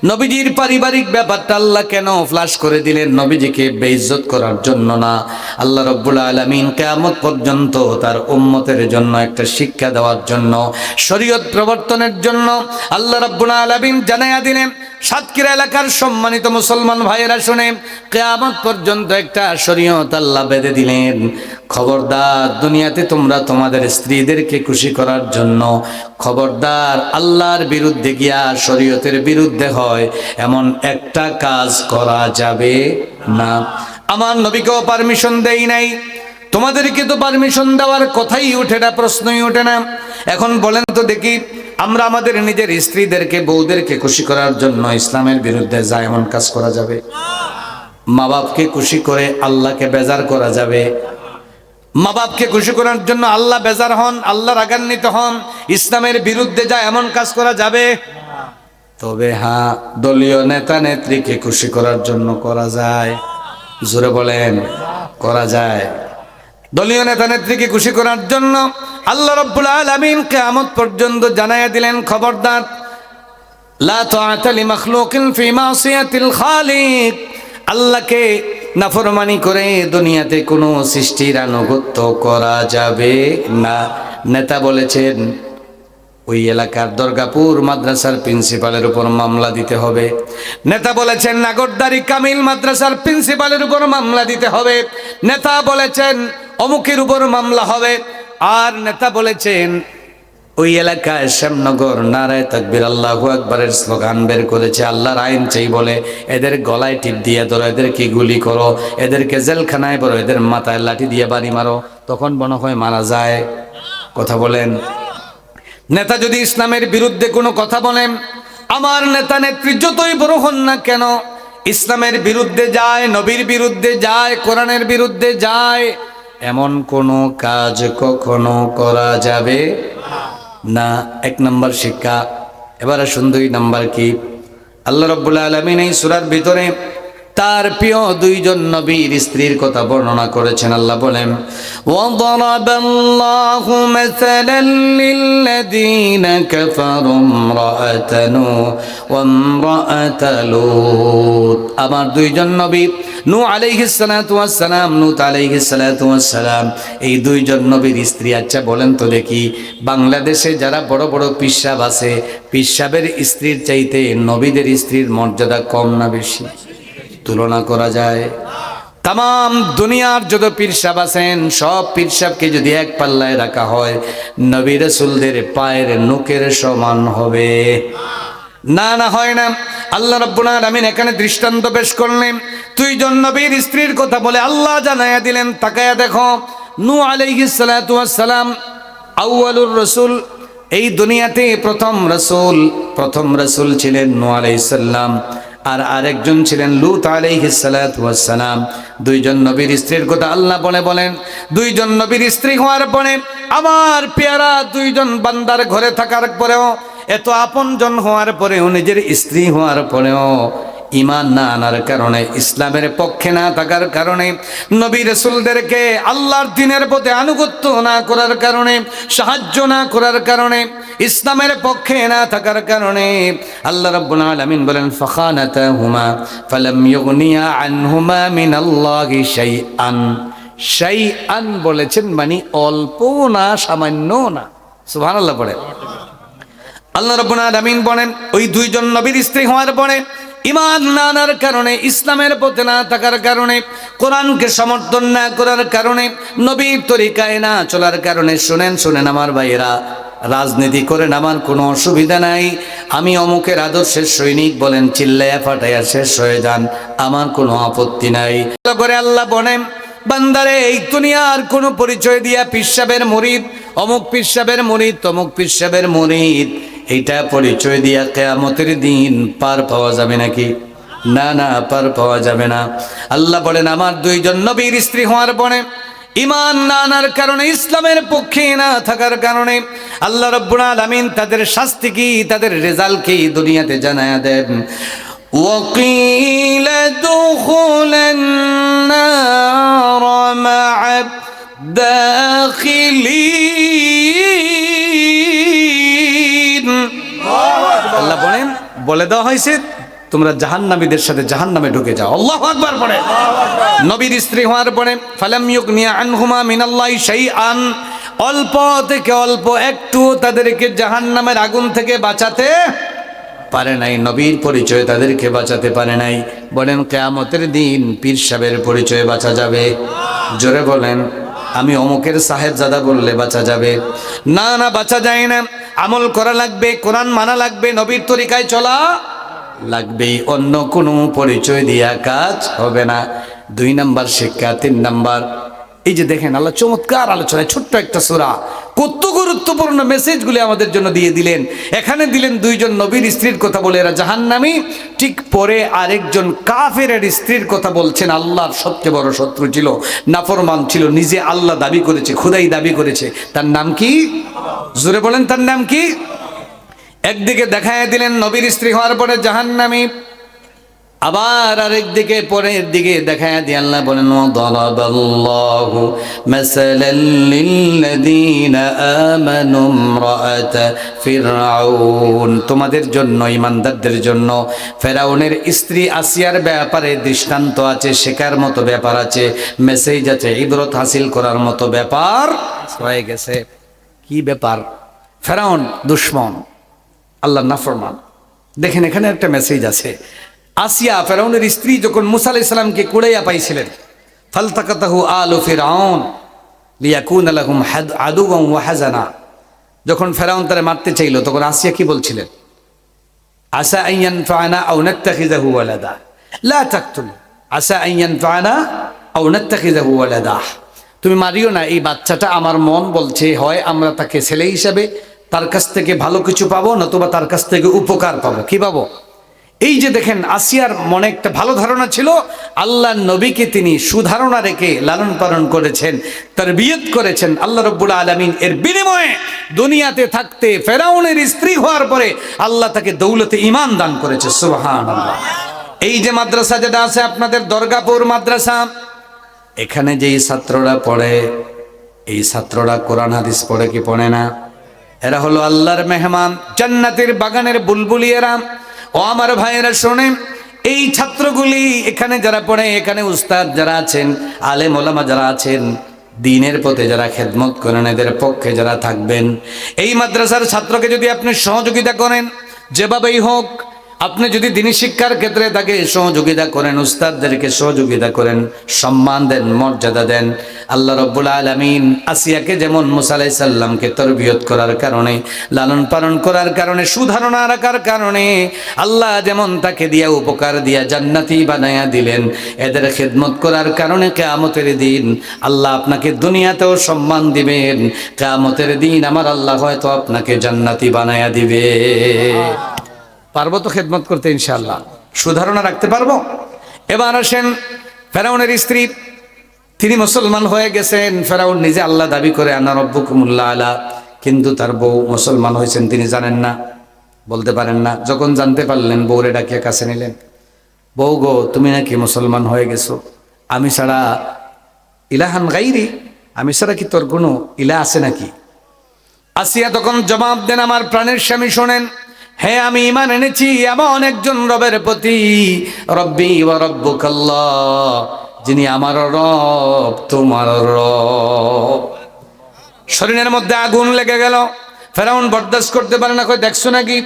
নবীজির পারিবারিক ব্যাপারটা আল্লাহ কেন ফ্লাশ করে দিলেন? নবীজিকে বেইজ্জত করার জন্য না। আল্লাহ রাব্বুল আলামিন কিয়ামত পর্যন্ত তার উম্মতের জন্য একটা শিক্ষা দেওয়ার জন্য, শরীয়ত প্রবর্তনের জন্য আল্লাহ রাব্বুল আলামিন জানায়া দিলেন। সাতক্ষীরা এলাকার সম্মানিত মুসলমান ভাইয়েরা শুনে, কিয়ামত পর্যন্ত একটা শরীয়ত আল্লাহ বেঁধে দিলেন। খবরদার, দুনিয়াতে তোমরা তোমাদের স্ত্রীদেরকে খুশি করার জন্য, খবরদার আল্লাহর বিরুদ্ধে গিয়া শরীয়তের বিরুদ্ধে হয় এমন একটা কাজ করা যাবে না। আমার নবীকেও পারমিশন দেই নাই, তোমাদেরকে তো পারমিশন দেওয়ার কথাই ওঠে না, প্রশ্নই ওঠে না। এখন বলেন তো দেখি, আমরা আমাদের নিজের স্ত্রীদেরকে, বউদেরকে খুশি করার জন্য ইসলামের বিরুদ্ধে যায় এমন কাজ করা যাবে? মা বাপকে খুশি করে আল্লাহকে বেজার করা যাবে? মা বাপকে খুশি করার জন্য আল্লাহ বেজার হন, আল্লাহ রাগান্বিত হন, ইসলামের বিরুদ্ধে যায় এমন কাজ করা যাবে? তবে হ্যাঁ, দলীয় নেতা নেত্রীকে খুশি করার জন্য করা যায়। জোরে বলেন, করা যায়। দলীয় নেতা নেত্রীকে খুশি করার জন্য আল্লাহ রাব্বুল আলামিন কিয়ামত পর্যন্ত জানায়া দিলেন, খবরদার, লা তাআতা লিমাখলুকিন ফি মাসিয়াতিল খালিক। আল্লাহকে নাফরমানি করে দুনিয়াতে কোনো সৃষ্টির আনুগত্য করা যাবে না। নেতা বলেছেন ওই এলাকার দুর্গাপুর মাদ্রাসার প্রিন্সিপালের উপর মামলা দিতে হবে। নেতা বলেছেন নাগরদারি কামিল মাদ্রাসার প্রিন্সিপালের উপর মামলা দিতে হবে। নেতা বলেছেন অমুকের উপর মামলা হবে। আর নেতা বলেছেন ওই এলাকায় শ্যামনগর নারায়ে তাকবীর আল্লাহু আকবারের স্লোগান বের করেছে, আল্লাহর আইন চাই বলে এদের গলায় টিপ দিয়ে ধরো, এদেরকে গুলি করো, এদেরকে জেলখানায় ভরো, এদের মাথায় লাঠি দিয়ে বাড়ি মারো। তখন মনে হয় মারা যায়? কথা বলেন। নেতা যদি ইসলামের বিরুদ্ধে কোনো কথা বলেন, আমার নেতা নেত্রী যতই বড় হন না কেন, ইসলামের বিরুদ্ধে যায়, নবীর বিরুদ্ধে যায়, কোরআনের বিরুদ্ধে যায়, এমন কোনো কাজ কখনো করা যাবে না। এক নম্বর শিক্ষা। এবার আসুন 2 নাম্বার কি? আল্লাহ রাব্বুল আলামিন এই সূরার ভিতরে তার প্রিয় 2 জন নবীর স্ত্রীর কথা বর্ণনা করেছেন। আল্লাহ বলেন, ওয়াদারাবাল্লাহু মাসালান লিল্লাযীনা কাফারু ইমরাআতা নূহ ওয়া ইমরাআতা লূত। আমার 2 জন নবী নূহ আলাইহিস সালাতু ওয়াস সালাম, লূত আলাইহিস সালাতু ওয়াস সালাম, এই 2 জন নবীর স্ত্রী। আচ্ছা বলেন তো দেখি, বাংলাদেশে যারা বড় বড় পিসাব আছে, পিসাবের স্ত্রীর চাইতে নবীদের স্ত্রীর মর্যাদা কম না বেশি? তুলনা করা যায়? তাম দুনিয়ার যত পীরসাব আছেন, সব পীরসাবকে যদি এক পাল্লায় রাখা হয়, নবী রাসূলদের পায়ের নখের সমান হবে? না, না হয় না। আল্লাহ রাব্বুল আলামিন এখানে দৃষ্টান্ত পেশ করলেন। 2 জন নবীর স্ত্রীর কথা বলে আল্লাহ জানায়া দিলেন। তাকায়া দেখো, নূহ আলাইহিস সালাতু ওয়াস সালাম আউয়ালুর রাসূল, এই দুনিয়াতে প্রথম রাসূল ছিলেন নূহ আলাইহিস সালাম, আর আরেকজন ছিলেন লূত আলাইহিস সালাতু ওয়াস সালাম। 2 জন নবীর স্ত্রীর কথা আল্লাহ বলেন 2 জন নবীর স্ত্রী হওয়ার পরে, আমার পেয়ারা 2 জন বান্দার ঘরে থাকার পরেও, এত আপনজন হওয়ার পরেও, নিজের স্ত্রী হওয়ার পরেও ঈমান না আনার কারণে, ইসলামের পক্ষে না থাকার কারণে, নবী রাসূলদেরকে আল্লাহর দ্বীনের পথে আনুগত্য না করার কারণে, সাহায্য না করার কারণে, ইসলামের পক্ষে না থাকার কারণে আল্লাহ রাব্বুল আলামিন বলেন, ফাখানাতাহুমা ফালাম ইউগনিয়া আনহুমা মিনাল্লাহি শাইআন বলেছেন, মানে অল্প না, সামান্য না। সুবহানাল্লাহ পড়ে। আল্লাহ রাব্বুল আলামিন বলেন, ওই 2 জন নবীর স্ত্রী হওয়ার পরে, ঈমান না আনার কারণে, ইসলামের পথে না থাকার কারণে, কোরআনকে সমর্থন না করার কারণে, নবীর তরিকায় না চলার কারণে, শুনেন আমার ভাইয়েরা, রাজনীতি করেন আমার কোনো অসুবিধা নাই, আমি অমুকের আদর্শের সৈনিক বলেন, চিল্লায়া ফাটাইয়া শেষ হয়ে যান, আমার কোনো আপত্তি নাই। করে আল্লাহ বলেন, বান্দারে এই দুনিয়ার কোনো পরিচয় দিয়া পিসাবের মুরিদ, অমুক পিসাবের মুরিদ, তমুক পিসাবের মুরিদ, এইটা পরিচয় দিয়া কিয়ামতের দিন পার পাওয়া যাবে নাকি? না, না, পার পাওয়া যাবে না। আল্লাহ বলেন, আমার 2 জন নবীর স্ত্রী হওয়ার পরে, ঈমান না আনার কারণে, ইসলামের পক্ষে না থাকার কারণে আল্লাহ রাব্বুল আলামিন তাদের শাস্তি কি, তাদের রেজাল্ট কি দুনিয়াতে জানায়া দেন। وقيل ادخل النار مع الداخلين। আল্লাহ বলে দেওয়া হয়েছে, তোমরা জাহান্নামীদের সাথে জাহান্নামে ঢুকে যাও। আল্লাহু আকবার পড়ে। নবীর স্ত্রী হওয়ার পরে, ফালাম ইউগনিয়া আনহুমা মিনাল্লাহি শাইআন, অল্প থেকে অল্প একটু তাদেরকে জাহান্নামের আগুন থেকে বাঁচাতে পারে নাই, নবীর পরিচয় তাদেরকে বাঁচাতে পারে নাই। বলেন, কিয়ামতের দিন পীর সাহেবের পরিচয়ে বাঁচা যাবে? জোরে বলেন, আমি অমুকের সাহেবজাদা বললে বাঁচা যাবে? না, না, বাঁচা যায় না। আমল করা লাগবে, কোরআন মানা লাগবে, নবীর তরিকায় চলা লাগবেই, অন্য কোনো পরিচয় দিয়া কাজ হবে না। 2 নাম্বার শিক্ষা। 3 নাম্বার, এই যে দেখেন আল্লাহ চমৎকার আলোচনায় ছোট্ট একটা সূরা কত গুরুত্বপূর্ণ মেসেজগুলি আমাদের জন্য দিয়ে দিলেন। এখানে দিলেন 2 জন নবীর স্ত্রীর কথা বলে এরা জাহান্নামী, ঠিক পরে আরেকজন কাফেরের স্ত্রীর কথা বলছেন, আল্লাহর সবচেয়ে বড় শত্রু ছিল, নাফরমান ছিল, নিজে আল্লাহ দাবি করেছে, খোদাই দাবি করেছে। তার নাম কি? জোরে বলেন, তার নাম কি? একদিকে দেখায় দিলেন নবীর স্ত্রী হওয়ার পরে জাহান্নামী, আবার আরেকদিকে পরের দিকে দেখায় দিয়ে আল্লাহ বলেন, ওয়াদারাবাল্লাহু মাসালান লিল্লাযীনা আমানু ইমরাআতা ফিরআউন, তোমাদের জন্য, ঈমানদারদের জন্য ফেরাউনের স্ত্রী আসিয়ার ব্যাপারে দৃষ্টান্ত আছে, শেখার মতো ব্যাপার আছে, মেসেজ আছে, ইবরত হাসিল করার মতো ব্যাপার হয়ে গেছে। কি ব্যাপার? ফেরাউন দুশমন, আল্লাহর নাফরমান। দেখেন এখানে একটা মেসেজ আছে। আসিয়া ফেরাউনের স্ত্রী যখন মুসা আলাইহিস সালামকে কুড়াইয়া পাইছিলেন, ফালতাকাতাহু আলু ফিরআউন লিয়াকুনা লাহুম আদুওয়ান ওয়া হাজানা, যখন ফেরাউন তারে মারতে চাইল তখন আসিয়া কি বলছিলেন? আসা আন ইয়ানফা'না আও নাত্তাখিযাহু ওয়ালাদা লা তাকতুল আসা আন ইয়ানফা'না আও নাত্তাখিযাহু ওয়ালাদা। তুমি মারিও না, এই বাচ্চাটা আমার মন বলছে হয় আমরা তাকে ছেলে হিসাবে তার কাছ থেকে ভালো কিছু পাবো, নতুবা তার কাছ থেকে উপকার পাবো। কি পাবো? এই যে দেখেন আসিয়ার মনে একটা ভালো ধারণা ছিল, আল্লাহর নবীকে তিনি সুধারণা রেখে লালন পালন করেছেন, তারবিয়ত করেছেন আল্লাহ রাব্বুল আলামিন। এর বিনিময়ে দুনিয়াতে থাকতে ফেরাউনের স্ত্রী হওয়ার পরে আল্লাহ তাকে দৌলতে ঈমান দান করেছে। সুবহানাল্লাহ। এই যে মাদ্রাসা যেটা আছে আপনাদের দরগাপুর মাদ্রাসা, এখানে যেই ছাত্ররা পড়ে, এই ছাত্ররা কোরআন হাদিস পড়ে কি পড়ে না? এরা হলো আল্লাহর মেহমান, জান্নাতের বাগানের বুলবুলিয়েরা। ও আমার ভাইয়েরা শোনেন, এই ছাত্রগুলি এখানে যারা পড়ে, এখানে উস্তাদ যারা আছেন, আলেম ওলামা যারা আছেন, দ্বীনের পথে যারা খেদমত করেন, এদের পক্ষে যারা থাকবেন, এই মাদ্রাসার ছাত্রকে যদি আপনি সহযোগিতা করেন, যেভাবেই হোক, আপনি যদি দ্বীনি শিক্ষার ক্ষেত্রে তাকে সহযোগিতা করেন, উস্তাদদেরকে সহযোগিতা করেন, সম্মান দেন, মর্যাদা দেন, আল্লাহ রাব্বুল আলামিন আসিয়াকে যেমন মুসা আলাইহিস সালামকে তরবিয়ত করার কারণে, লালন পালন করার কারণে, সুধারণা রাখার কারণে আল্লাহ যেমন তাকে দিয়া উপকার দিয়া জান্নাতি বানায়া দিলেন, এদের খেদমত করার কারণে কিয়ামতের দিন আল্লাহ আপনাকে দুনিয়াতেও সম্মান দিবেন, কিয়ামতের দিন আমার আল্লাহ হয়তো আপনাকে জান্নাতি বানায়া দিবে। পারবো তো খেদমত করতে ইনশাআল্লাহ? সুধারণা রাখতে পারবো? এবার আসেন, ফেরাউনের স্ত্রী তিনি মুসলমান হয়ে গেছেন। ফেরাউন নিজে আল্লাহ দাবি করে আনা রব্বুকুমুল আলা, কিন্তু তার বউ মুসলমান হয়েছেন তিনি জানেন না, বলতে পারেন না। যখন জানতে পারলেন বউরে ডাকিয়ে কাছে নিলেন, বউ গো তুমি নাকি মুসলমান হয়ে গেছো, আমি ছাড়া ইলাহান গাইরি, আমি ছাড়া কি তোর কোনো ইলা আছে নাকি? আসিয়া তখন জবাব দেন, আমার প্রাণের স্বামী শোনেন, হ্যাঁ আমি ঈমান এনেছি এমন একজন রবের প্রতি, রব্বি ওয়া রব্বুকাল্লাহ, যিনি আমার রব তোমার রব। শরীরের মধ্যে আগুন লেগে গেল। ফেরাউন বরদাস্ত করতে পারে না, কই দেখছো নাকি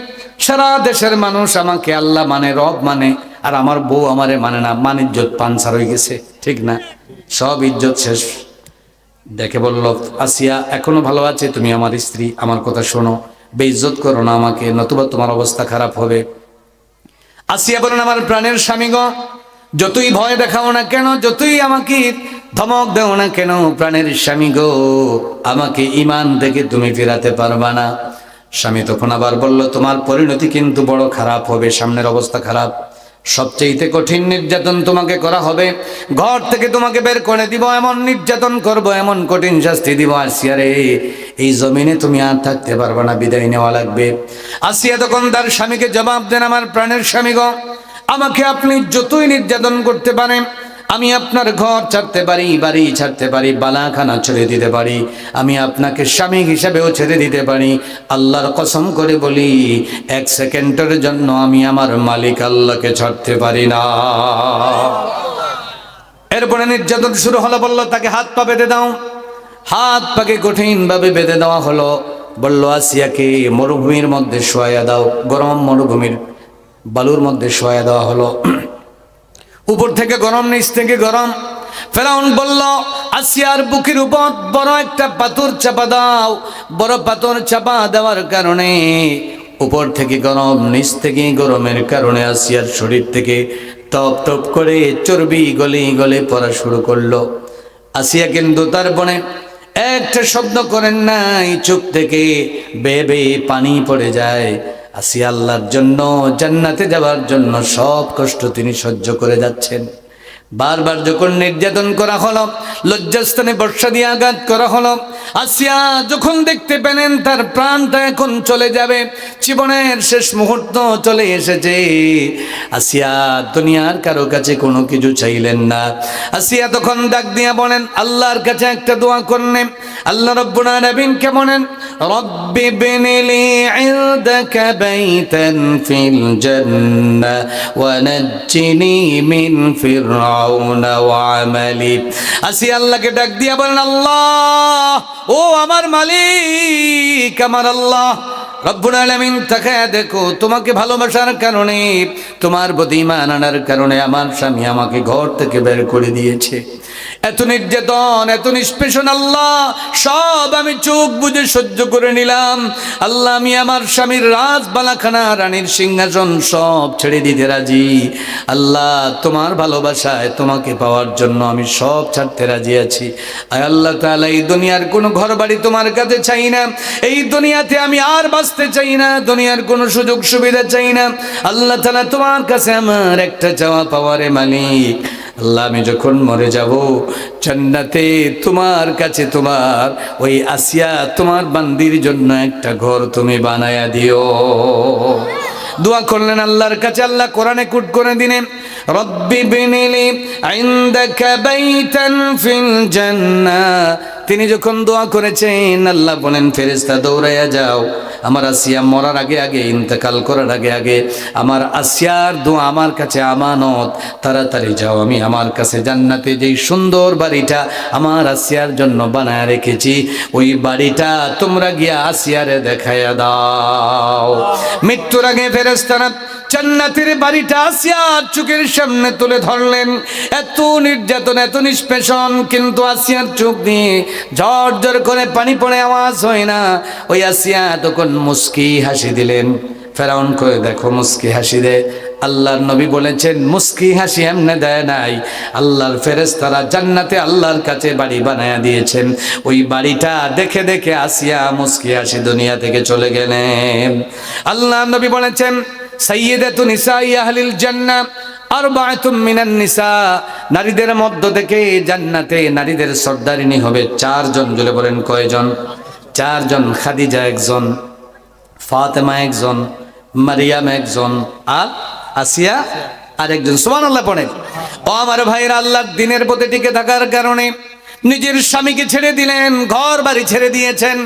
সারা দেশের মানুষ আমাকে আল্লাহ মানে, রব মানে, আর আমার বউ আমারে মানে না, মান ইজ্জত পানসার হয়ে গেছে, ঠিক না? সব ইজ্জত শেষ। দেখে বলল, আসিয়া এখনো ভালো আছে, তুমি আমার স্ত্রী, আমার কথা শোনো, বেইজ্জত করো না আমাকে, নতুবা তোমার অবস্থা খারাপ হবে। আসিয়া বলেন, আমার প্রাণের স্বামী গো, যতই ভয় দেখাও না কেন, যতই আমাকে ধমক দেও না কেন, প্রাণের স্বামী গো, আমাকে ঈমান থেকে তুমি ফেরাতে পারবা না। স্বামী তখন আবার বলল, তোমার পরিণতি কিন্তু বড় খারাপ হবে, সামনের অবস্থা খারাপ, সবচেয়ে কঠিন নির্যাতন তোমাকে করা হবে, ঘর থেকে তোমাকে বের করে দিব, এমন নির্যাতন করব, এমন কঠিন শাস্তি দিব, আসিয়া রে এই জমিনে তুমি আর থাকতে পারবে না, বিদায় নেওয়া লাগবে। আসিয়া তখন তার স্বামীকে জবাব দেন, আমার প্রাণের স্বামী গো, আমাকে আপনি যতই নির্যাতন করতে পারেন, আমি আপনার ঘর ছাড়তে পারি, বাড়ি ছাড়তে পারি, বালাখানা ছেড়ে দিতে পারি, আমি আপনাকে স্বামী হিসাবেও ছেড়ে দিতে পারি, আল্লাহর কসম করে বলি, এক সেকেন্ডের জন্য আমি আমার মালিক আল্লাহকে ছাড়তে পারি না। এরপরে নির্যাতন শুরু হলো। বলল তাকে হাত পা বেঁধে দাও, হাত পাকে কঠিন ভাবে বেঁধে দেওয়া হলো। বলল আসিয়াকে মরুভূমির মধ্যে শোয়া দাও, গরম মরুভূমির বালুর মধ্যে শোয়া দেওয়া হলো। উপর থেকে গরম, নিচ থেকে গরম। ফেরাউন বলল, আসিয়ার বুকের উপর বড় একটা পাথর চাপা দাও। বড় পাথর চাপা দেওয়ার কারণে উপর থেকে গরম, নিচ থেকে গরমের কারণে আসিয়ার শরীর থেকে টপ টপ করে চর্বি গলে গলে পড়া শুরু করলো। আসিয়া কিন্তু তার বনে একটা শব্দ করেন নাই, চোখ থেকে বেয়ে বেয়ে পানি পড়ে যায়। আসিয়া আল্লাহর জন্য, জান্নাতে যাওয়ার জন্য সব কষ্ট তিনি সহ্য করে যাচ্ছেন। বারবার যখন নির্যাতন করা হলো, লজ্জাস্থানে বর্ষা দিয়ে আঘাত করা হলো, আসিয়া যখন দেখতে পেলেন তার প্রাণটা এখন চলে যাবে, জীবনের শেষ মুহূর্ত চলে এসেছে, আসিয়া দুনিয়ার কারো কাছে কোনো কিছু চাইলেন না। আসিয়া তখন ডাক দিয়া বলেন, আল্লাহর কাছে একটা দোয়া করলেন। আল্লাহ রাব্বুল আলামিন কে বলেন, رب ابن لي عندك بيتا في الجنة ونجني من فرعون وعمله আসিয়া আল্লাহকে ডাক দিয়া বলেন আল্লাহ ও আমার মালিক আমার আল্লাহ রব্বুল আলামিন তাকায়া দেখো তোমাকে ভালোবাসার কারণে তোমার প্রতি ঈমান আনার কারণে আমার স্বামী আমাকে ঘর থেকে বের করে দিয়েছে এত নির্যাতন এত নিষ্পেষণ আল্লাহ সব আমি চোখ বুজে সহ্য করে নিলাম আল্লাহ আমি আমার স্বামীর রাজবালাখানা রানীর সিংহাসন সব ছেড়ে দিতে রাজি আল্লাহ তোমার ভালোবাসায় তোমাকে পাওয়ার জন্য আমি সব ছাড়তে রাজি আছি আয় আল্লাহ তাআলা এই দুনিয়ার কোনো ঘর বাড়ি তোমার কাছে চাই না এই দুনিয়াতে আমি আর বাঁচতে চাই না দুনিয়ার কোনো সুযোগ সুবিধা চাই না আল্লাহ তাআলা তোমার কাছে আমার একটা চাওয়া পাওয়ারে মালিক আল্লাহ আমি যখন মরে যাব জান্নাতে তোমার কাছে তোমার ওই আসিয়া তোমার বান্দির জন্য একটা ঘর তুমি বানায়া দিও দোয়া করলেন আল্লাহর কাছে আল্লাহ কোরআনে কোট করে দিলেন রব্বি বিনিলি ইনদাকা বাইতান ফিল জান্নাহ তিনি যখন দোয়া করেছেন আল্লাহ বলেন ফেরেশতা দৌড়াইয়া যাও আমার আসিয়া মরার আগে আগে ইন্তেকাল করার আগে আগে আমার আসিয়ার দোয়া আমার কাছে আমানত তাড়াতাড়ি যাও আমি আমার কাছে জান্নাতে যেই সুন্দর বাড়িটা আমার আসিয়ার জন্য বানায় রেখেছি ওই বাড়িটা তোমরা গিয়া আসিয়ারে দেখাইয়া দাও মৃত্যুর আগে ফেরেশতারা জান্নাতের বাড়িটা আসিয়ার চোখের সামনে তুলে ধরলেন এত নির্যাতন এত নিষ্পেষণ কিন্তু আসিয়ার চোখ দিয়ে ঝরঝর করে পানি পড়ে আওয়াজ হয় না ওই আসিয়া তখন মুস্কি হাসি দিলেন ফেরাউন কয়ে দেখো মুস্কি হাসি দে আল্লাহর নবী বলেছেন মুস্কি হাসি এমনে দেয় নাই আল্লাহর ফেরেশতারা জান্নাতে আল্লাহর কাছে বাড়ি বানায়া দিয়েছেন ওই বাড়িটা দেখে দেখে আসিয়া মুস্কি হাসি দুনিয়া থেকে চলে গেলেন আল্লাহর নবী বলেছেন সাইয়্যিদাতু নিসাই আহলিল জান্নাহ আরবাআতুম মিনান নিসা নারীদের মধ্য থেকে জান্নাতে নারীদের সর্দারিনী হবে চারজন জুড়ে বলেন কয়জন চারজন খাদিজা একজন ফাতেমা একজন মারিয়াম একজন আর আসিয়া আরেকজন সুবহানাল্লাহ পড়েন ও আমার ভাইরা আল্লাহর দ্বীনের পথে টিকে থাকার কারণে নিজের স্বামীকে ছেড়ে দিলেন ঘর বাড়ি ছেড়ে দিয়েছেন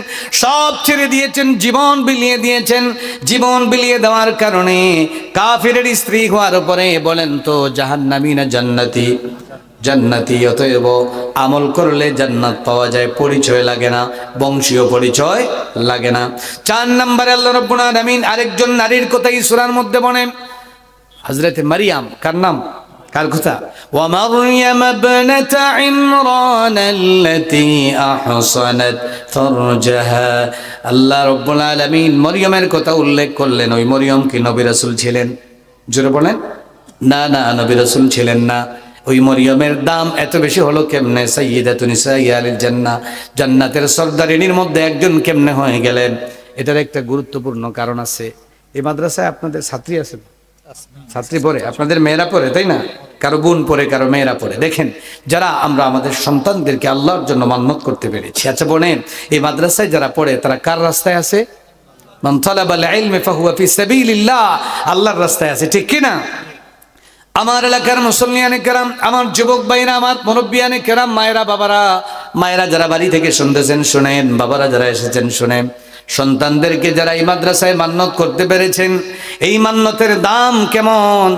সব ছেড়ে দিয়েছেন জীবন বিলিয়ে দিয়েছেন জীবন বিলিয়ে দেওয়ার কারণে কাফিরের স্ত্রী হওয়ার পরে বলেন তো জাহান্নামী না জান্নাতি জান্নাতি অতএব আমল করলে জান্নাত পাওয়া যায় পরিচয় লাগে না বংশীয় পরিচয় লাগে না 4 নম্বরে আল্লাহ রাব্বুল আলামিন আরেকজন নারীর কথা এই সূরার মধ্যে বলেন হযরত মারিয়াম কার নাম কার কথা ওয়া মারইয়াম ইবনাত ইমরান আল্লাতী আহসানাত ফারজাহা আল্লাহ রাব্বুল আলামিন মরিয়মের কথা উল্লেখ করলেন ওই মরিয়ম কি নবী রাসূল ছিলেন জোরে বলেন না না নবী রাসূল ছিলেন না ওই মরিয়মের দাম এত বেশি হলো কেমনে সাইয়্যিদাতুন নিসাই আহলিল জান্নাহ জান্নাতের সর্দারিনীর মধ্যে একজন কেমনে হয়ে গেলেন এটার একটা গুরুত্বপূর্ণ কারণ আছে এই মাদ্রাসায় আপনাদের ছাত্রী আছে ছাত্রী পড়ে আপনাদের মেয়েরা পড়ে তাই না কারো বোন পড়ে কারো মেয়েরা পড়ে দেখেন যারা আমরা আমাদের সন্তানদেরকে আল্লাহর জন্য মান্নত করতে পেরেছি আচ্ছা বোনেন এই মাদ্রাসায় যারা পড়ে তারা কার রাস্তায় আছে মান তালাবাল ইলম ফাহুয়া ফি সাবিলিল্লাহ আল্লাহর রাস্তায় আছে ঠিক কি না আমার এলাকার মুসল্লিয়ানে কেরাম আমার যুবক ভাইরা আমার মুরব্বিয়ানে কেরাম মায়েরা বাবারা মায়েরা যারা বাড়ি থেকে শুনতেছেন শুনেন বাবারা যারা এসেছেন শুনেন সন্তানদেরকে যারা এই মাদ্রাসায় মান্নত করতে পেরেছেন এই মান্নতের দাম কেমন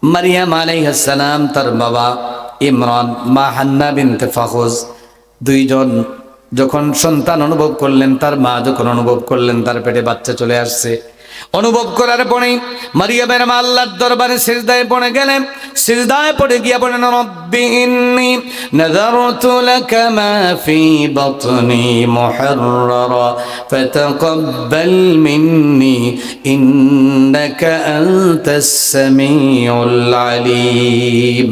মারিয়াম আলাইহিস সালাম তার বাবা ইমরান মা হান্না বিনতে ফাখুজ দুইজন যখন সন্তান অনুভব করলেন তার মা যখন অনুভব করলেন তার পেটে বাচ্চা চলে আসছে অনুভব করার পরে মারিয়ামের মা আল্লাহর দরবারে সিজদায় পড়ে গেলেন সিজদায় পড়ে গিয়া বলেন রব্বি ইন্নী নাযারতু লাকা মা ফি বাতনি মুহাররারা ফাতাকাব্বাল মিন্নি ইন্নাকা আনতাস সামিউল আলীম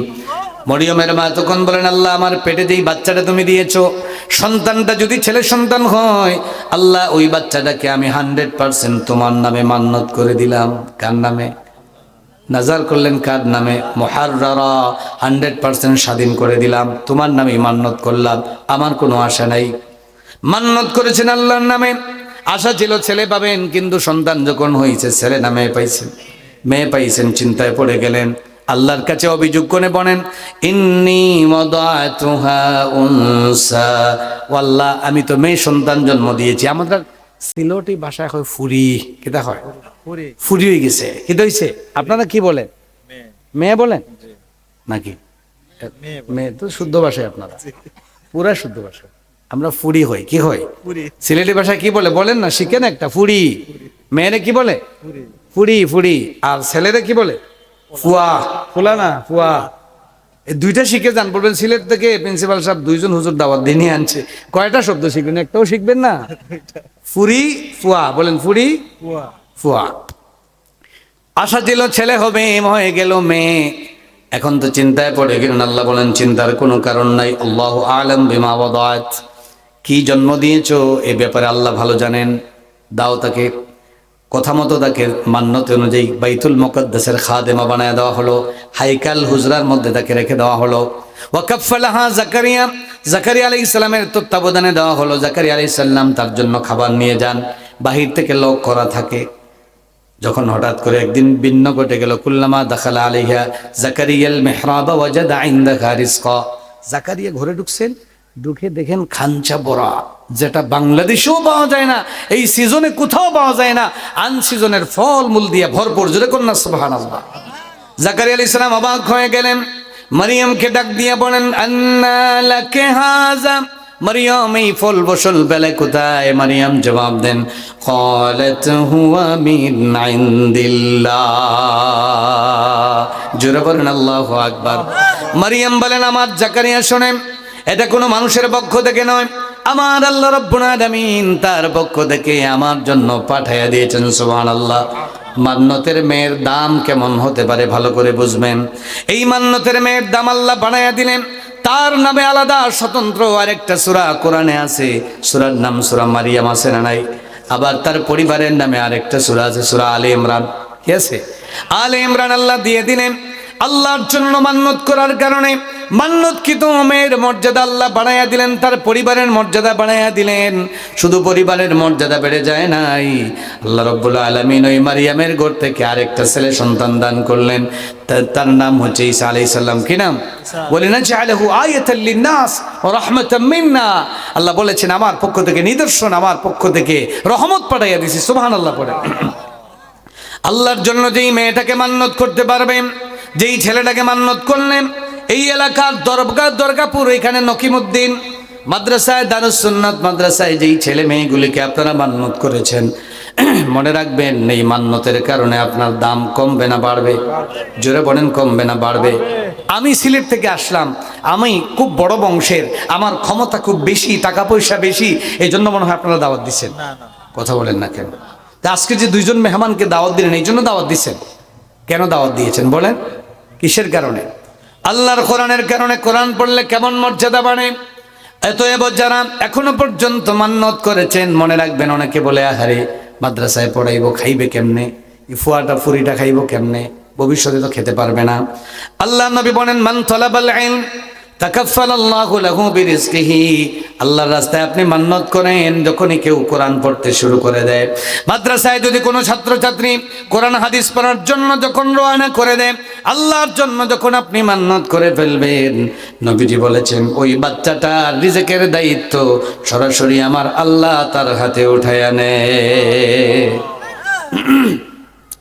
মরিয়মের মা তখন বলেন আল্লাহ আমার পেটে যেই বাচ্চাটা তুমি দিয়েছো সন্তানটা যদি ছেলে সন্তান হয় আল্লাহ ওই বাচ্চাটাকে আমি 100% তোমার নামে মান্নত করে দিলাম কার নামে নাজার করলেন কার নামে মুহাররারা 100% স্বাধীন করে দিলাম তোমার নামে মান্নত করলাম আমার কোনো আশা নাই মান্নত করেছেন আল্লাহর নামে আশা ছিল ছেলে পাবেন কিন্তু সন্তান যখন হয়েছে ছেলে নামে পাইছেন মেয়ে পাইছেন চিন্তায় পড়ে গেলেন আল্লাহর কাছে অভিযোগ করে বলেন, ইন্নী ওয়াদাতুহা উনসা, আল্লাহ আমি তো মেয়ে সন্তান জন্ম দিয়েছি। আমাদের সিলেটি ভাষায় হয় ফুরি, কেটা হয় ফুরি হয়ে গেছে। কি হইছে? আপনারা কি বলেন? মেয়ে বলেন নাকি? মেয়ে তো শুদ্ধ ভাষায়, আপনারা পুরা শুদ্ধ ভাষা। আমরা ফুরি হই, কি হয়? সিলেটি ভাষায় কি বলে বলেন না, শিখেন একটা। ফুরি। মেয়েরে কি বলে? ফুরি। ফুরি। আর ছেলেরে কি বলে? ফুয়া। ফুলা না, ফুয়া। এই দুইটা শিখে যান। বলবেন সিলেট থেকে প্রিন্সিপাল সাহেব দুইজন হুজুর দাওয়াত দিয়ে নিয়ে আনছে, কয়টা শব্দ শিখবেন? একটাও শিখবেন না। ফুরি, ফুয়া। বলেন ফুরি, ফুয়া। আশা ছিল ছেলে হবে, হয়ে গেল মেয়ে। এখন তো চিন্তায় পড়ে গেলেন। আল্লাহ বলেন, চিন্তার কোনো কারণ নাই। আল্লাহু আ'লাম বিমা ওয়াদাত, কি জন্ম দিয়েছো এ ব্যাপারে আল্লাহ ভালো জানেন। দাও তাকে, কথা মতো তাকে মান্যত অনুযায়ী বাইতুল মুকাদ্দাসের খাদেমা বানায় দেওয়া হলো। হাইকাল হুজরার মধ্যে তাকে রেখে দেওয়া হলো। ওয়াকাফালাহা জাকারিয়া, জাকারিয়া আলাইহিস সালামের তত্ত্বাবধানে দেওয়া হলো। জাকারিয়া আলাইহিস সালাম তার জন্য খাবার নিয়ে যান। বাহির থেকে লোক করা থাকে। যখন হঠাৎ করে একদিন ভিন্ন ঘটে গেল, কুল্লামা দাখালা আলাইহা জাকারিয়াল মিহরাবা ওয়াজাদা ইনদাহা রিজকা, জাকারিয়া ঘরে ঢুকছেন, ঢুকে দেখেন খাঞ্চা বড়া, যেটা বাংলাদেশেও পাওয়া যায় না, এই সিজনে কোথাও পাওয়া যায় না। আন সিজনের ফল মূল দিয়ে ভরপুর। জোরে কন্যা সুবহানাল্লাহ। জাকারিয়া আলাইহিস সালাম অবাক হয়ে গেলেন। মারিয়ামকে ডাক দিয়ে বলেন, আন্না লাকি হাযা, মারিয়াম এই ফল ফসল বেলায় কোথায়? মারিয়াম জবাব দেন, ক্বালাত হুয়া মিন ইনদিল্লাহ। জোরে বলেন আল্লাহু আকবার। মারিয়াম বলেন, আমার জাকারিয়া শোনেন, এটা কোনো মানুষের পক্ষ থেকে নয়, আমার আল্লাহ রাব্বুল আলামিন তার পক্ষ থেকে আমার জন্য পাঠাইয়া দিয়েছেন। সুবহানাল্লাহ। মান্নতের মেয়ের দাম কেমন হতে পারে ভালো করে বুঝবেন। এই মান্নতের মেয়ের দাম আল্লাহ বানাইয়া দিলেন। তার নামে আলাদা স্বতন্ত্র আরেকটা সূরা কোরআনে আছে। সূরার নাম সূরা মারিয়াম, আছে না নাই? আবার তার পরিবারের নামে আরেকটা সূরা আছে, সূরা আলে ইমরান। কি আছে? আলে ইমরান আল্লাহ দিয়ে দিলেন। আল্লাহর জন্য মান্নত করার কারণে মান্নতকৃত মেয়ের মর্যাদা আল্লাহ বাড়াইয়া দিলেন, তার পরিবারের মর্যাদা বাড়াইয়া দিলেন। শুধু পরিবারের মর্যাদা বেড়ে যায় নাই, আল্লাহ রাব্বুল আলামিন ওই মারিয়ামের ঘর থেকে আরেকটা ছেলে সন্তান দান করলেন। তার নাম হচ্ছে ঈসা আলাইহিস সালাম। কি নাম? ওয়ালিনাজআলাহু আয়াতাল লিন্নাস ওয়া রাহমাতাম মিন্না। আল্লাহ বলেছেন, আমার পক্ষ থেকে নিদর্শন, আমার পক্ষ থেকে রহমত পাঠাইয়া দিয়েছি। সুবহানাল্লাহ পড়ে। আল্লাহর জন্য যেই মেয়েটাকে মান্নত করতে পারবেন, যেই ছেলেটাকে মান্নত করলেন, এই এলাকার দরগাপুর, এখানে নকিমউদ্দিন মাদ্রাসায়, দারুস সুন্নাত মাদ্রাসায় যেই ছেলে মেয়েগুলিকে আপনারা মান্নত করেছেন, মনে রাখবেন এই মান্নতের কারণে আপনার দাম কমবে না বাড়বে? জোরে বলেন, কমবে না বাড়বে? আমি সিলেট থেকে আসলাম, আমি খুব বড় বংশের, আমার ক্ষমতা খুব বেশি, টাকা পয়সা বেশি, এই জন্য মনে হয় আপনারা দাওয়াত দিচ্ছেন। কথা বলেন না কেন? আজকে যে দুইজন মেহমানকে দাওয়াত দিলেন, এই জন্য দাওয়াত দিচ্ছেন। কেন দাওয়াত দিয়েছেন বলেন? কিসের কারণে? আল্লাহর কোরআনের কারণে। কোরআন পড়লে কেমন মর্যাদা বাড়ে। এতএব যারা এখনো পর্যন্ত মান্নত করেছেন, মনে রাখবেন, অনেকে বলে আহারে মাদ্রাসায় পড়াইবো, খাইবে কেমনে? ফুয়াটা ফুরিটা খাইবো কেমনে? ভবিষ্যতে তো খেতে পারবে না। আল্লাহ নবী বলেন, মান তালাবাল ইলম তাকাফফালাল্লাহু লাহু বিরিজকিহি। আল্লাহর রাস্তায় আপনি মান্নত করেন, যখনই কেউ কোরআন পড়তে শুরু করে দেয়, মাদ্রাসায় যদি কোনো ছাত্রছাত্রী কোরআন হাদিস পড়ার জন্য যখন রওনা করে দেয়, আল্লাহর জন্য যখন আপনি মান্নত করে ফেলবেন, নবীজি বলেছেন ওই বাচ্চাটার রিজেকের দায়িত্ব সরাসরি আমার আল্লাহ তার হাতে উঠাইয়া নেয়।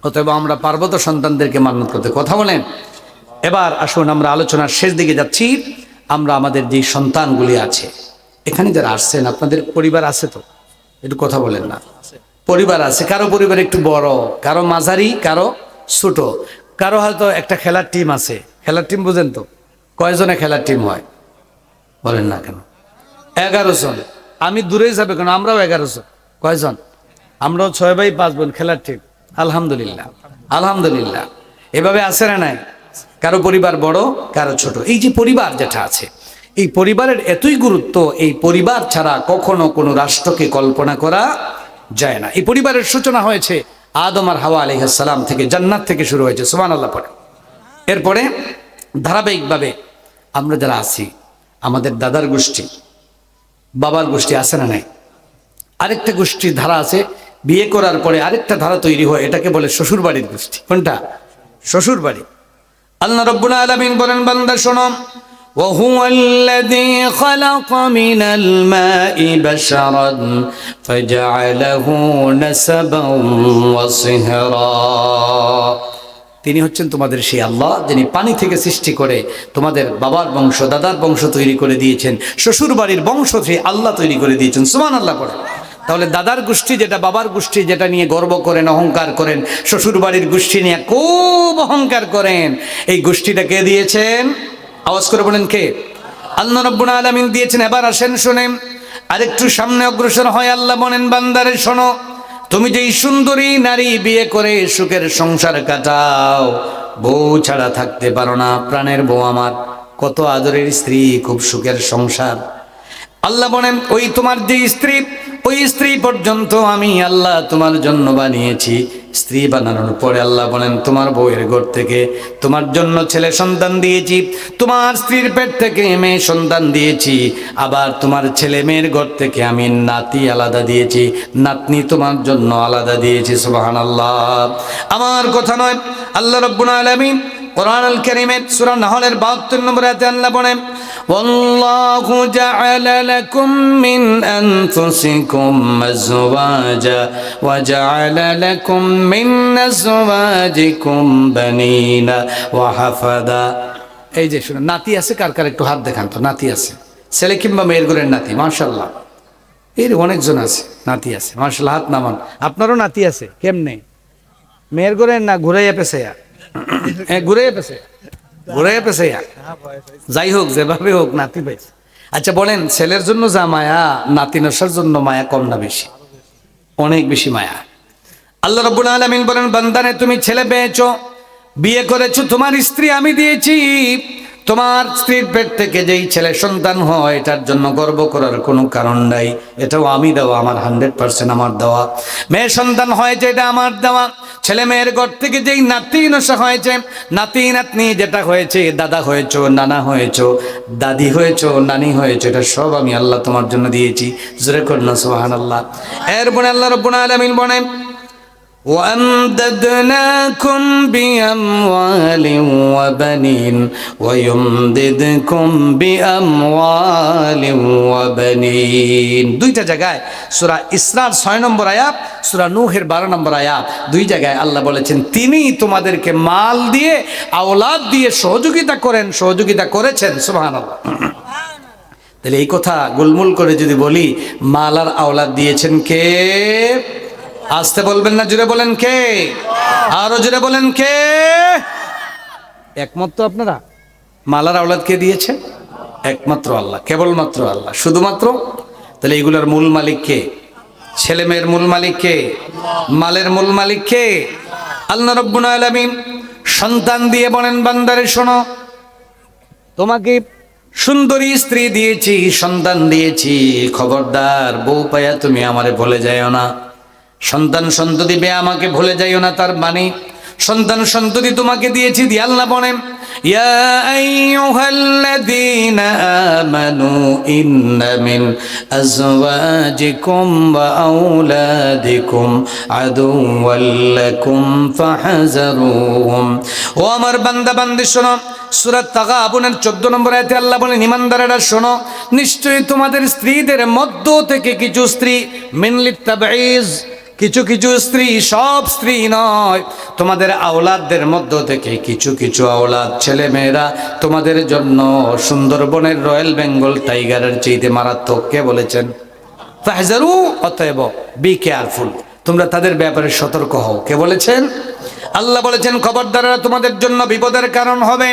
অতএব আমরা পারবো তো সন্তানদেরকে মান্নত করতে? কথা বলেন। এবার আসুন আমরা আলোচনার শেষ দিকে যাচ্ছি। আমরা আমাদের যে সন্তানগুলি আছে, এখানে যারা আসছেন, আপনাদের পরিবার আছে তো? একটু কথা বলেন না। পরিবার আছে, কারো পরিবার একটু বড়, কারো মাঝারি, কারো ছোট, কারো হয়তো একটা খেলার টিম আছে। খেলার টিম বুঝেন তো? কয়জনে খেলার টিম হয় বলেন না কেন? 11 জন। আমি দূরে যাবে কেন? আমরাও 11 জন। কয়জন? আমরাও 6 ভাই 5 বোন খেলার টিম। আলহামদুলিল্লাহ, আলহামদুলিল্লাহ। এভাবে আছে না নাই? কারো পরিবার বড়, কারো ছোট। এই যে পরিবার যেটা আছে, এই পরিবারের এতই গুরুত্ব, এই পরিবার ছাড়া কখনো কোনো রাষ্ট্রকে কল্পনা করা যায় না। এই পরিবারের সূচনা হয়েছে আদম আর হাওয়া আলাইহিস সালাম থেকে, জান্নাত থেকে শুরু হয়েছে। সুবহানাল্লাহ পড়ে। এরপরে ধারাবাহিকভাবে আমরা যারা আছি, আমাদের দাদার গোষ্ঠী, বাবার গোষ্ঠী আছে না নাই? আরেকটা গোষ্ঠীর ধারা আছে, বিয়ে করার পরে আরেকটা ধারা তৈরি হয়, এটাকে বলে শ্বশুর বাড়ির গোষ্ঠী। কোনটা? শ্বশুর বাড়ি। আল্লাহ রাব্বুল আলামিন বলেন বান্দা শোনো, وهو الذي خلق من الماء بشرا فجعله نسبا وصهرا। তিনি হচ্ছেন তোমাদের সেই আল্লাহ যিনি পানি থেকে সৃষ্টি করে তোমাদের বাবার বংশ দাদার বংশ তৈরি করে দিয়েছেন, শ্বশুর বাড়ির বংশ সেই আল্লাহ তৈরি করে দিয়েছেন। সুবহানাল্লাহ করে। তাহলে দাদার গোষ্ঠী যেটা, বাবার গোষ্ঠী যেটা নিয়ে গর্ব করেন, অহংকার করেন, শ্বশুর বাড়ির গোষ্ঠী নিয়ে খুব অহংকার করেন, এই গোষ্ঠীটা কে দিয়েছেন? আওয়াজ করে বলেন কে? আল্লাহ রাব্বুল আলামিন দিয়েছেন। এবার আসেন শুনেন, আরেকটু সামনে অগ্রসর হয় আল্লাহ বলেন বান্দারে শোনো, তুমি যেই সুন্দরী নারী বিয়ে করে সুখের সংসার কাটাও, বউ ছাড়া থাকতে পারো না, প্রাণের বউ আমার, কত আদরের স্ত্রী, খুব সুখের সংসার। আল্লাহ বলেন ওই তোমার যে স্ত্রী, ওই স্ত্রী পর্যন্ত আমি আল্লাহ তোমার জন্য বানিয়েছি। স্ত্রী বানানোর পরে আল্লাহ বলেন তোমার বউয়ের ঘর থেকে তোমার জন্য ছেলে সন্তান দিয়েছি, তোমার স্ত্রীর পেট থেকে মেয়ে সন্তান দিয়েছি, আবার তোমার ছেলে মেয়ের ঘর থেকে আমি নাতি আলাদা দিয়েছি, নাতনি তোমার জন্য আলাদা দিয়েছি। সুবহানাল্লাহ। আমার কথা নয়, আল্লাহ রাব্বুল আলামিন কোরআনুল কারীমের সূরা নাহলের 72 নম্বর আয়াতে আল্লাহ বলেন ওয়াল্লাহু জাআলা লাকুম মিন আনফুসিকুম আজওয়াজা ওয়া জাআলা লাকুম মিন আজওয়াজিকুম বানিনা ওয়া হাফাদা। এই যে শুনুন, নাতি আছে কার কার একটু হাত দেখান তো, নাতি আছে ছেলে কিংবা মেয়ের ঘরের নাতি? মাশাআল্লাহ, এর অনেকজন আছে, নাতি আছে মাশাআল্লাহ, হাত নামান। আপনারও নাতি আছে? কেমনে? মেয়ের ঘরের না ঘুরাইয়া পেছাইয়া? ঘুরাইয়া পেছাইয়া, যাই হোক যেভাবে হোক নাতি পাইছে। আচ্ছা বলেন, ছেলের জন্য যা মায়া, নাতি নসার জন্য মায়া কম না বেশি? অনেক বেশি মায়া। আল্লাহ রাব্বুল আলামিন বলেন বান্দারে তুমি ছেলে পেয়েছো, বিয়ে করেছো, তোমার স্ত্রী আমি দিয়েছি, তোমার স্ত্রীর পেট থেকে যেই ছেলে সন্তান হয় এটার জন্য গর্ব করার কোনো কারণ নাই, এটাও আমি দেওয়া, আমার 100% আমার দেওয়া। মেয়ে সন্তান হয়েছে এটা আমার দেওয়া। ছেলে মেয়ের ঘর থেকে যেই নাতি নশা হয়েছে, নাতি নাতনি যেটা হয়েছে, দাদা হয়েছো, নানা হয়েছো, দাদি হয়েছো, নানি হয়েছো, এটা সব আমি আল্লাহ তোমার জন্য দিয়েছি। জোরে করুন সুবহানাল্লাহ। এরপরে আল্লাহ রাব্বুল আলামিন বলেন وَأَمْدَدْنَاكُمْ بِأَمْوَالٍ وَبَنِينَ وَيُمْدِدْكُمْ بِأَمْوَالٍ وَبَنِينَ। দুইটা জায়গায় সূরা ইসরার 6 নম্বর আয়াত, সূরা নূহের 12 নম্বর আয়াত, দুই জায়গায় আল্লাহ বলেছেন তিনি তোমাদেরকে মাল দিয়ে, আওলাদ দিয়ে সহযোগিতা করেন, সহযোগিতা করেছেন। সুবহানাল্লাহ। তাহলে এই কথা গোলমুল করে যদি বলি, মাল আর আওলাদ দিয়েছেন কে? আসতে বলবেন না, জোরে বলেন কে? আরো জোরে বলেন কে? একমত তো আপনারা? মালার আওলাদ কে দিয়েছে? একমাত্র আল্লাহ, কেবলমাত্র আল্লাহ, শুধুমাত্র। তাহলে এগুলোর মূল মালিক কে? ছেলে মেয়ের মূল মালিক কে? মালের মূল মালিক কে? আল্লাহ রাব্বুল আলামিন সন্তান দিয়ে বলেন বান্দারে শোনো, তোমাকে সুন্দরী স্ত্রী দিয়েছি, সন্তান দিয়েছি, খবরদার বউ পায়া তুমি আমারে ভুলে যাইও না। সন্তান সন্ততি বে আমাকে ভুলে যাইও না, তার মানে সন্তান সন্ততি তোমাকে দিয়েছি দিয়ে আল্লাহ বলেন ইয়া আইয়ুহাল্লাযীনা আমানু ইন্না মিন আজওয়াজিকুম ওয়া আওলাদিকুম আদুওয়াল লাকুম ফাহযারুহুম। ও আমার বান্দা বান্দি শোনো, সূরা তাগাবুনের 14 নম্বর আয়াতে আল্লাহ বলেন ঈমানদারেরা শোনো, নিশ্চয়ই তোমাদের স্ত্রীদের মধ্য থেকে কিছু স্ত্রী মিনলিত তাবঈজ, কিছু কিছু স্ত্রী, সব স্ত্রী নয়, তোমাদের আওলাদদের মধ্য থেকে কিছু কিছু আওলাদ, ছেলে মেয়েরা তোমাদের জন্য সুন্দরবনের রয়্যাল বেঙ্গল টাইগারের চাইতে মারাত্মক। কে বলেছেন? ফাহজারু, অতএব বি কেয়ারফুল, তোমরা তাদের ব্যাপারে সতর্ক হও। কে বলেছেন? আল্লাহ বলেছেন খবরদাররা তোমাদের জন্য বিপদের কারণ হবে।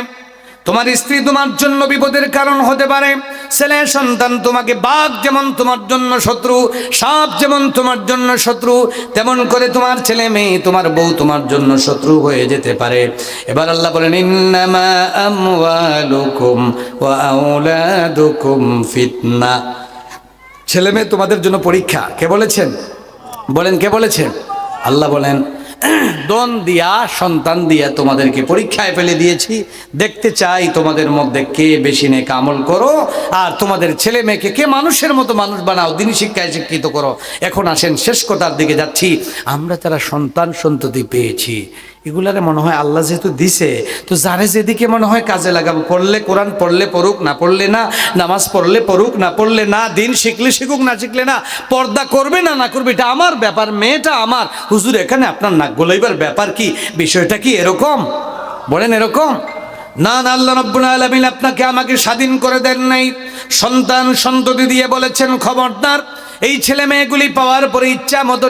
তোমার স্ত্রী তোমার জন্য বিপদের কারণ হতে পারে। ছেলে সন্তান তোমাকে, বাঘ যেমন তোমার জন্য শত্রু, সাপ যেমন তোমার জন্য শত্রু, তেমন করে তোমার ছেলে মেয়ে, তোমার বউ তোমার জন্য শত্রু হয়ে যেতে পারে। এবার আল্লাহ বলেন ইন্নামা আমওয়ালুকুম ওয়া আওলাদুকুম ফিতনা। ছেলে মেয়ে তোমাদের জন্য পরীক্ষা। কে বলেছেন? বলেন কে বলেছেন? আল্লাহ বলেন দন দিয়া, সন্তান দিয়া তোমাদেরকে পরীক্ষায় ফেলে দিয়েছি, দেখতে চাই তোমাদের মধ্যে কে বেশি নেক আমল করো, আর তোমাদের ছেলে মেয়েকে কে মানুষের মতো মানুষ বানাও, দিনী শিক্ষায় শিক্ষিত করো। এখন আসেন শেষ কথার দিকে যাচ্ছি। আমরা যারা সন্তান সন্ততি পেয়েছি, এগুলারে মনে হয় আল্লাহ যেহেতু দিছে, তো যারে যেদিকে মনে হয় কাজে লাগাবো, পড়লে কোরআন পড়লে পড়ুক, না পড়লে না, নামাজ পড়লে পড়ুক, না পড়লে না, দিন শিখলে শিখুক, না শিখলে না, পর্দা করবে না না করবে এটা আমার ব্যাপার, মেয়েটা আমার। হুজুর এখানে আপনার নাক গলাইবার ব্যাপার কি? বিষয়টা কি এরকম? বলেন এরকম? না না, আল্লাহ রাব্বুল আলামিন আপনাকে আমাকে স্বাধীন করে দেন নাই, সন্তান সন্ততি দিয়ে বলেছেন খবরদার এই ছেলে মেয়েগুলি পাওয়ার পরে ইচ্ছা মতো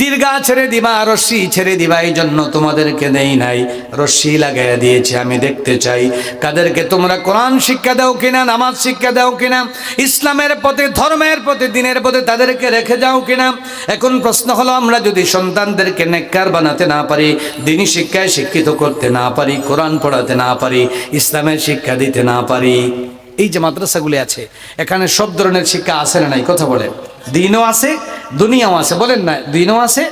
দীর্ঘা ছেড়ে দিবা, রশ্মি ছেড়ে দিবা, এই জন্য তোমাদেরকে দেই নাই, রশ্মি লাগাইয়া দিয়েছি। আমি দেখতে চাই কাদেরকে তোমরা কোরআন শিক্ষা দাও কিনা, নামাজ শিক্ষা দাও কিনা, ইসলামের পথে, ধর্মের পথে, দিনের পথে তাদেরকে রেখে যাও কিনা। এখন প্রশ্ন হলো, আমরা যদি সন্তানদেরকে নেককার বানাতে না পারি, দিনী শিক্ষায় শিক্ষিত করতে না পারি, কোরআন পড়াতে না পারি, ইসলামের শিক্ষা দিতে না পারি, এই যে মাদ্রাসাগুলি আছে এখানে সব ধরনের শিক্ষা আছে না নাই? কথা বলেন। দিনও আছে, দুনিয়াও আছে, বলেন না? দিনও আছে।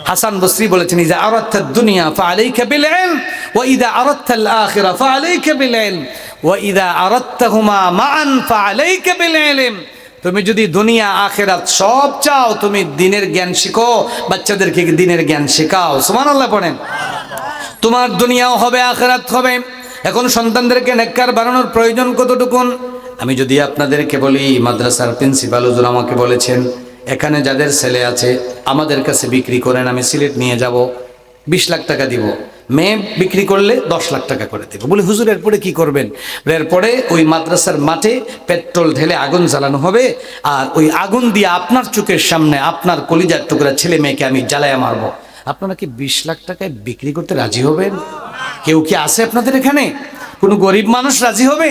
হাসান বসরি বলেছেন, ইজা আরাদতা দুনিয়া ফাআলাইকা বিল ইলম ওয়া ইজা আরাদতা আল আখিরা ফাআলাইকা বিল ইলম ওয়া ইজা আরাদতাহুমা মান ফাআলাইকা বিল ইলম। তুমি যদি দুনিয়া আখিরাত সব চাও, তুমি দ্বীনের জ্ঞান শিখো, বাচ্চাদেরকে দ্বীনের জ্ঞান শেখাও। সুবহানাল্লাহ পড়েন। তোমার দুনিয়াও হবে, আখিরাত হবে। এখন সন্তানদেরকে নেককার বানানোর প্রয়োজন কতটুকুন? আমি যদি আপনাদেরকে বলি, মাদ্রাসার প্রিন্সিপাল হুজুর আমাকে বলেছেন, এখানে যাদের ছেলে আছে আমাদের কাছে বিক্রি করেন, আমি সিলেট নিয়ে যাব, 20 লাখ টাকা দিব, মেয়ে বিক্রি করলে 10 লাখ টাকা করে দেবো। বলে হুজুর এরপরে কি করবেন? এরপরে ওই মাদ্রাসার মাঠে পেট্রোল ঢেলে আগুন জ্বালানো হবে, আর ওই আগুন দিয়ে আপনার চোখের সামনে আপনার কলিজার টুকরা ছেলে মেয়েকে আমি জ্বালায়া মারবো। আপনারা কি 20 লাখ টাকায় বিক্রি করতে রাজি হবেন? কেউ কি আছে আপনাদের এখানে? কোনো গরিব মানুষ রাজি হবে?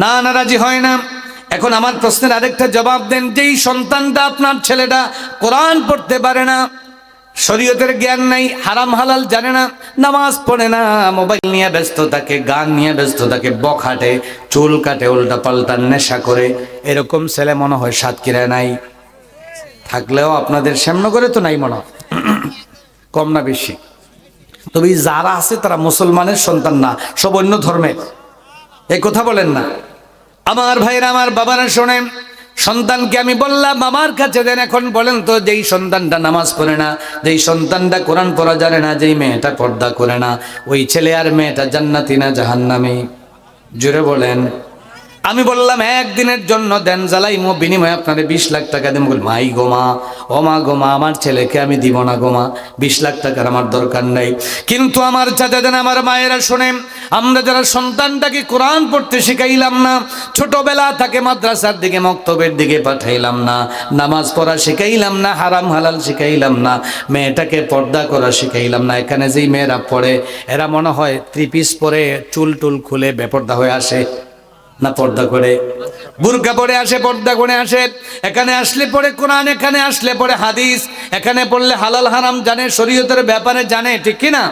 না না, রাজি হয় না। এখন আমার প্রশ্নের আরেকটা জবাব দেন, যেই সন্তানটা আপনার ছেলেটা কোরআন পড়তে পারে না, শরীয়তের জ্ঞান নাই, হারাম হালাল জানে না, নামাজ পড়ে না, মোবাইল নিয়ে ব্যস্ত থাকে, গান নিয়ে ব্যস্ত থাকে, বখাটে, চুল কাটে, উল্টা পাল্টা নেশা করে, এরকম ছেলে মনে হয় সাতক্ষীরায় নাই? থাকলেও আপনাদের শ্যামনগরে তো নাই মনে হয়, কম না বেশি? তবে যারা আছে তারা মুসলমানের সন্তান না, সব অন্য ধর্মের। এই কথা বলেন না আমার ভাইরা, আমার বাবারা শোনেন। সন্তানকে আমি বললাম আমার কাছে দেন। এখন বলেন তো, যেই সন্তানটা নামাজ পড়ে না, যেই সন্তানটা কোরআন পড়া জানে না, যেই মেয়েটা পর্দা করে না, ওই ছেলে আর মেয়েটা জান্নাতি না জাহান্নামী? জোরে বলেন। আমি বললাম একদিনের জন্য দেন, জ্বালাইমো, বিনিময়ে আপনারে 20 লাখ টাকা দেন। বল মাই গোমা, ও মা গোমা, আমার ছেলেকে আমি দিব না গোমা, 20 লাখ টাকার আমার দরকার নাই। কিন্তু আমার চাচা দেন, আমার মায়েরা শোনেন, আমরা যারা সন্তানটাকে কোরআন পড়তে শিখাইলাম না, ছোটবেলা তাকে মাদ্রাসার দিকে, মক্তবের দিকে পাঠাইলাম না, নামাজ পড়া শিখাইলাম না, হারাম হালাল শিখাইলাম না, মেয়েটাকে পর্দা করা শিখাইলাম না, এখানে যেই মেয়েরা পড়ে এরা মনে হয় 3 পিস পরে চুল টুল খুলে বেপর্দা হয়ে আসে না? পর্দা করে, বুরকা পরে আসে, পর্দা করে আসে। এখানে আসলে পরে কোরআন, এখানে আসলে পরে হাদিস, এখানে পড়লে হালাল হারাম জানে, শরীয়তের ব্যাপারে জানে, ঠিক কিনা?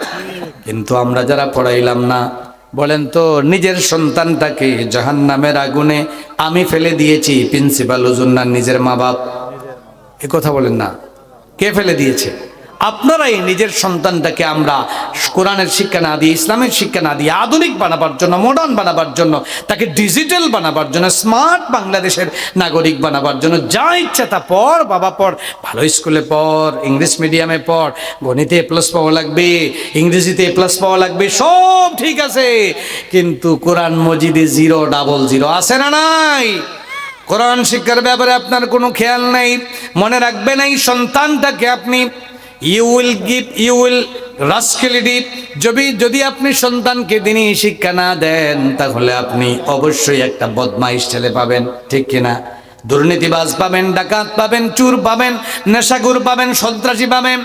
কিন্তু আমরা যারা পড়াইলাম না, বলেন তো, নিজের সন্তানটাকে জাহান্নামের আগুনে আমি ফেলে দিয়েছি, প্রিন্সিপাল হুজুর না নিজের মা বাপ? এ কথা বলেন না। কে ফেলে দিয়েছে? আপনারাই নিজের সন্তানটাকে আমরা কোরআনের শিক্ষা না দিয়ে, ইসলামের শিক্ষা না দিয়ে, আধুনিক বানাবার জন্য, মডার্ন বানাবার জন্য, তাকে ডিজিটাল বানাবার জন্য, স্মার্ট বাংলাদেশের নাগরিক বানাবার জন্য, যা ইচ্ছা তা পড় বাবা, পড়, ভালো স্কুলে পড়, ইংলিশ মিডিয়ামে পড়, গণিতে A+ পাওয়া লাগবে, ইংরেজিতে A+ পাওয়া লাগবে, সব ঠিক আছে, কিন্তু কোরআন মজিদে 000 আছে না নাই? কোরআন শিক্ষার ব্যাপারে আপনার কোনো খেয়াল নাই। মনে রাখবেন, এই সন্তানটাকে আপনি ইউ উইল রাস্কেলিটি, যদি আপনি সন্তানকে দিনই শিক্ষা না দেন, তাহলে আপনি অবশ্যই একটা বদমাইশ ছেলে পাবেন, ঠিক কিনা? দুর্নীতিবাজ পাবেন, ডাকাত পাবেন, চোর পাবেন, নেশাখোর পাবেন, সন্ত্রাসী পাবেন,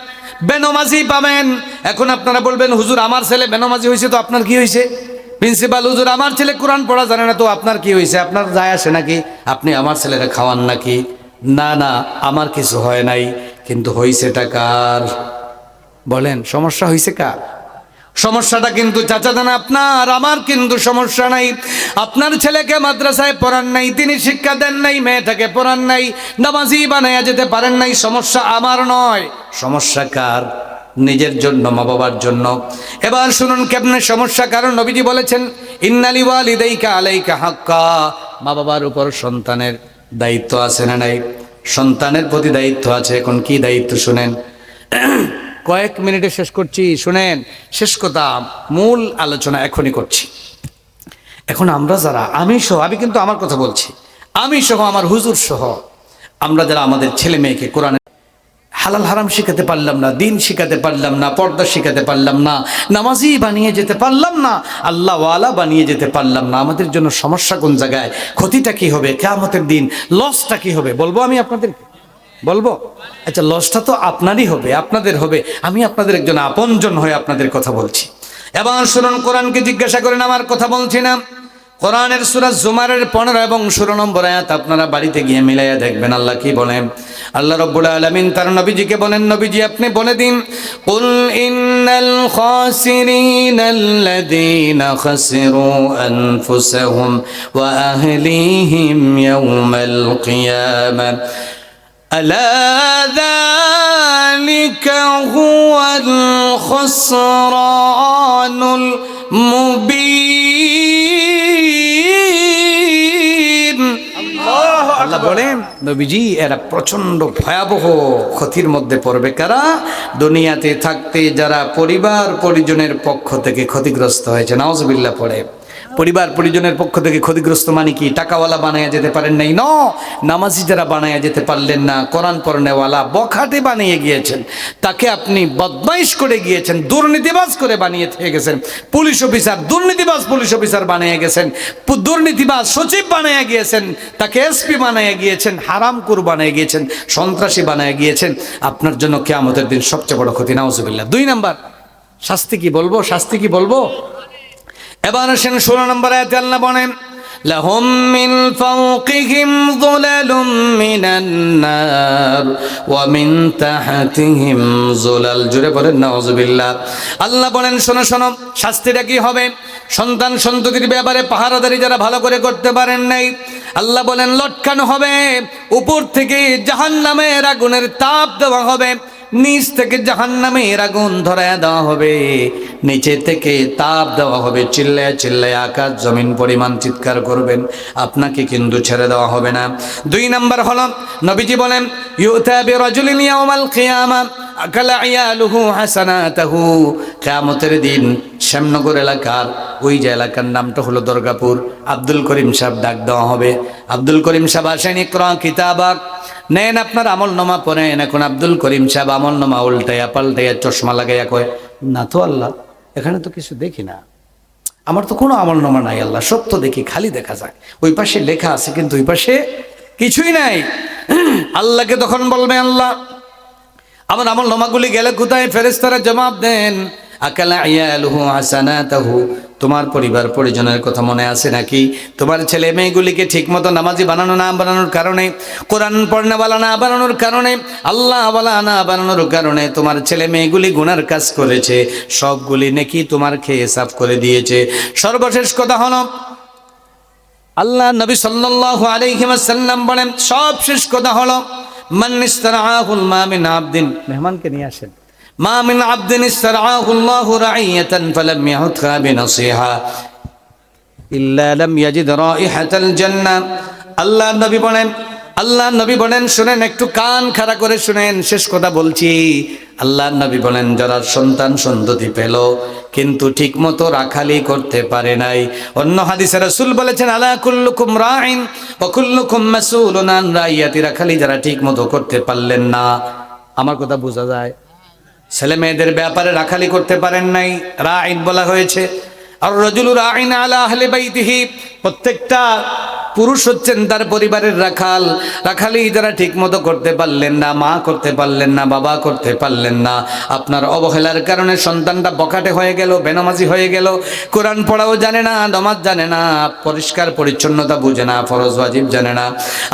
বেনমাজি পাবেন। এখন আপনারা বলবেন, হুজুর আমার ছেলে বেনমাজি হয়েছে, তো আপনার কি হয়েছে? প্রিন্সিপাল হুজুর আমার ছেলে কোরআন পড়া জানে না, তো আপনার কি হয়েছে? আপনার যায় আসে নাকি? আপনি আমার ছেলেরা খাওয়ান নাকি? না না, আমার কিছু হয় নাই, কিন্তু হয়েছেটা কার? বলেন, সমস্যা হয়েছে কার? সমস্যাটা কিন্তু চাচা দেন আপনার, আমার কিন্তু সমস্যা নাই। আপনার ছেলেকে মাদ্রাসায় পড়ান নাই, তিনি শিক্ষা দেন নাই, মেয়েটাকে পড়ান নাই, নামাজি বানাইয়া যেতে পারেন নাই, সমস্যা আমার নয়, সমস্যা কার? নিজের জন্য, মা বাবার জন্য। এবার শুনুন কেমনে সমস্যা। কারণ নবীজি বলেছেন, ইন্নালি ওয়ালিদাইকা আলাইকা হাক্কা, মা বাবার উপর সন্তানের দায়িত্ব আছে না নাই? সন্তানের প্রতি দায়িত্ব আছে। এখন কি দায়িত্ব শুনেন। কয়েক মিনিটে শেষ করছি, শুনেন। শেষ কথা, মূল আলোচনা এখনই করছি। এখন আমরা যারা, আমি কিন্তু আমার কথা বলছি, আমি সহ আমার হুজুর সহ আমরা যারা আমাদের ছেলে মেয়েকে কোরআনে হালাল হারাম শিখাতে পারলাম না, দিন শিখাতে পারলাম না, পর্দা শিখাতে পারলাম না, নামাজি বানিয়ে যেতে পারলাম না, আল্লাহওয়ালা বানিয়ে যেতে পারলাম না, আমাদের জন্য সমস্যা কোন জায়গায়, ক্ষতিটা কি হবে, কিয়ামতের দিন লসটা কি হবে বলবো আমি আপনাদের বলবো। আচ্ছা, লসটা তো আপনারই হবে, আপনাদের হবে। আমি আপনাদের একজন আপনজন হয়ে আপনাদের কথা বলছি। এবার শুনুন, কোরআনকে জিজ্ঞাসা করেন, আমার কথা বলছি না। কোরআনের সূরা জুমারের 15 এবং 16 নম্বর আয়াত আপনারা বাড়িতে গিয়ে মিলাইয়া দেখবেন আল্লাহ কি বলেন। আল্লাহ রাব্বুল আলামিন তার নবীজিকে বলেন, নবীজি আপনি বলে দিন, কুল ইন্নাল খাসিরিনাল্লাযীনা খাসিরু আনফুসাহুম ওয়া আহলিহিম ইয়াওমাল কিয়ামাহ আলা যালিকা হুয়াল খুসরানুল মুবিন। আল্লাহ বলেন, নবীজি এরা প্রচন্ড ভয়াবহ ক্ষতির মধ্যে পড়বে। কারা? দুনিয়াতে থাকতে যারা পরিবার পরিজনের পক্ষ থেকে ক্ষতিগ্রস্ত হয়েছে। নাউজুবিল্লাহ পড়ে। পরিবার পরিজনের পক্ষ থেকে ক্ষতিগ্রস্ত মানে কি? টাকাওয়ালা বানায়া যেতে পারেন নাই, নামাজি যারা বানায়া যেতে পারলেন না, কোরআন পড়নেওয়ালা বখাটে বানিয়ে গিয়েছেন, তাকে আপনি বদমাইশ করে গিয়েছেন, দুর্নীতিবাজ করে বানিয়ে থেকে গেছেন, পুলিশ অফিসার দুর্নীতিবাজ পুলিশ অফিসার বানিয়ে গেছেন, দুর্নীতিবাজ সচিব বানিয়ে গিয়েছেন, তাকে এসপি বানিয়ে গিয়েছেন, হারামখোর বানিয়ে গিয়েছেন, সন্ত্রাসী বানিয়ে গিয়েছেন। আপনার জন্য কিয়ামতের দিন সবচেয়ে বড় ক্ষতি। নাউজুবিল্লাহ। 2 নাম্বার শাস্তি কি বলবো? শাস্তি কি বলবো? এবার আসেন 16 নম্বর আয়াতে আল্লাহ বলেন, লাহুম মিন ফাওকিহিম যুলালুম মিনান নার ওয়া মিন তাহতিহিম যুলাল। জোরে বলেন নাউজুবিল্লাহ। আল্লাহ বলেন, শোনো শোনো, শাস্তিটা কি হবে? সন্তান সন্ততির ব্যাপারে পাহারাদারি যারা ভালো করে করতে পারেন নাই, আল্লাহ বলেন লটকানো হবে। উপর থেকে জাহান্নামের আগুনের তাপ দেওয়া হবে, নিচ থেকে জাহান্নামের আগুন ধরায় দেওয়া হবে, নিচে থেকে তাপ দেওয়া হবে। চিল্লায় চিল্লায় আকাশ জমিন পরিমাণ চিৎকার করবেন, আপনাকে কিন্তু ছেড়ে দেওয়া হবে না। 2 নাম্বার হলো, নবীজি বলেন, ইউতা বিরাজুলিন ইয়াউমাল কিয়ামা আকালা ইয়ালুহু হাসানাতাহু। কিয়ামতের দিন শ্যামনগর এলাকার, ওই যে এলাকার নামটা হলো দুর্গাপুর, আব্দুল করিম সাহেব ডাক দেওয়া হবে। আব্দুল করিম সাহেব আসেন, ইকরা কিতাবাক, নেন আপনার আমল নামা পড়েন। এখন আব্দুল করিম সাহেব আমল নামা উল্টাইয়া পাল্টাইয়া চশমা লাগাইয়া কয়, না তো আল্লাহ, এখানে তো কিছু দেখি না, আমার তো কোনো আমল নামা নাই আল্লাহ, সব তো দেখি খালি দেখা যায়, ওই পাশে লেখা আছে কিন্তু ওই পাশে কিছুই নাই। আল্লাহকে তখন বলবে, আল্লাহ আমার আমল নামাগুলি গেলে কোথায়? ফেরেশতারা জবাব দেন, আকালা ইয়ালুহু হাসানাতাহু, তোমার পরিবার পরিজনের কথা মনে আছে নাকি? তোমার ছেলে মেয়েগুলিকে ঠিকমতো নামাজি বানানো না বানানোর কারণে, কোরআন পড়নেওয়ালা না বানানোর কারণে, আল্লাহওয়ালা না বানানোর কারণে তোমার ছেলে মেয়েগুলি গুনার কাজ করেছে, সবগুলি নেকি তোমার খেয়ে সাফ করে দিয়েছে। সর্বশেষ কথা হলো, আল্লাহ নবী সাল্লাল্লাহু আলাইহি ওয়াসাল্লাম বলেন, সবশেষ কথা হলো, মান ইসতারআহুল মা মিন আবদিন, মেহমানকে নিয়ে আসেন, মা মিন আবদিন ইসতারআহু আল্লাহু রাইয়াতান ফালাম ইয়াহুদহা বিনাসিহা ইল্লা লাম ইয়াজিদ রাইহাতাল জান্নাহ। আল্লাহ নবী বলেন, শুনেন, একটু কান খাড়া করে শুনেন, শেষ কথা বলছি। আল্লাহ নবী বলেন, যারা সন্তান সন্ততি পেল কিন্তু ঠিক মতো রাখালি করতে পারে নাই। অন্য হাদিসে রাসূল বলেছেন, আলা কুল্লুকুম রাইন ওয়া কুল্লুকুম মাসউলুন আন রাইয়াতি, রাখালি যারা ঠিক মতো করতে পারলেন না, আমার কথা বোঝা যায়, ছেলে মেয়েদের ব্যাপারে রাখালি করতে পারেন নাই, রাইন বলা হয়েছে। আর রাজুলু রাইন আলা আহলি বাইতিহি, প্রত্যেকটা পুরুষ হচ্ছেন তার পরিবারের রাখাল। রাখালি যারা ঠিক মতো করতে পারলেন না, মা করতে পারলেন না, বাবা করতে পারলেন না, আপনার অবহেলার কারণে সন্তানটা বখাটে হয়ে গেল, বেনামাজি হয়ে গেল, কোরআন পড়াও জানে না, নামাজ জানে না, পরিষ্কার পরিচ্ছন্নতা বুঝে না, ফরজ ওয়াজিব জানে না।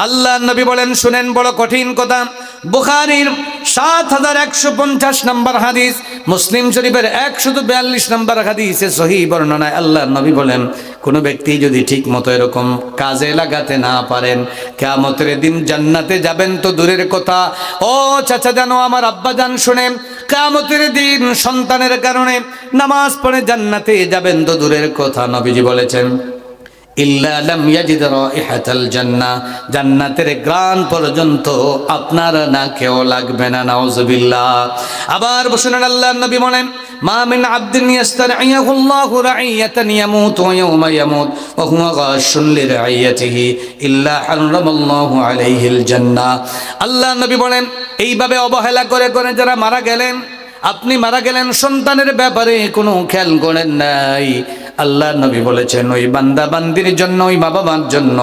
আল্লাহ নবী বলেন, শুনেন, বড় কঠিন কথা, বুখারীর ৭১৫০ নম্বর হাদিস, মুসলিম শরীফের ১৪২ নম্বর হাদিসে সহিহ বর্ণনায় আল্লাহ নবী বলেন, কোন ব্যক্তি যদি ঠিক মতো এরকম কাজে লাগাতে না পারেন, কিয়ামতের দিন জান্নাতে যাবেন তো দূরের কথা, ও চাচা জানো, আমার আব্বা জান, শুনেন, কিয়ামতের দিন সন্তানের কারণে নামাজ পড়ে জান্নাতে যাবেন তো দূরের কথা। নবীজি বলেছেন, ইল্লা লাম ইয়াজিদ রাইহাতাল জান্নাহ, জান্নাতের ঘ্রাণ পর্যন্ত আপনার নাকেও লাগবে না। নাউজুবিল্লাহ। আবার শুনেন আল্লাহর নবী বলেন, মা মিন আবদিন ইয়াস্তারইয়াহুল্লাহু রাইয়াতান ইয়ামুতু ইয়াওমা ইয়ামুত ওয়া হুয়া গাশুন লিরাইয়াতিহি ইল্লা হারামাল্লাহু আলাইহিল জান্নাহ। আল্লাহর নবী বলেন, এইভাবে অবহেলা করে করে যারা মারা গেলেন, আপনি মারা গেলেন, সন্তানের ব্যাপারে কোনো খেয়াল করেন নাই, আল্লাহ নবী বলেছেন ওই বান্দা বান্দির জন্য, ওই মা বাবার জন্য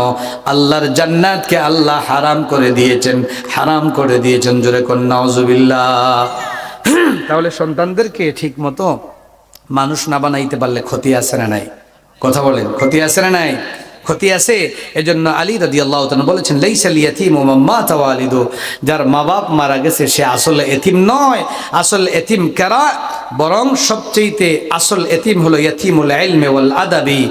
আল্লাহর জান্নাতকে আল্লাহ হারাম করে দিয়েছেন, হারাম করে দিয়েছেন। জোরে কোন নাউজুবিল্লাহ। তাহলে সন্তানদেরকে ঠিক মতো মানুষ না বানাইতে পারলে ক্ষতি আছে না নাই? কথা বলেন, ক্ষতি আছে না নাই? ক্ষতি আছে। এজন্য আলী রাদিয়াল্লাহু তাআলা বলেছেন, লাইসাল ইয়াতীমু মান মাতা ওয়ালিদু, যার মা বাপ মারা গেছে সে আসলে এতিম নয়, আসল এতিম কারা, বরং সবচেয়ে আসল এতিম হলো ইয়াতীমুল ইলমি ওয়াল আদাবি,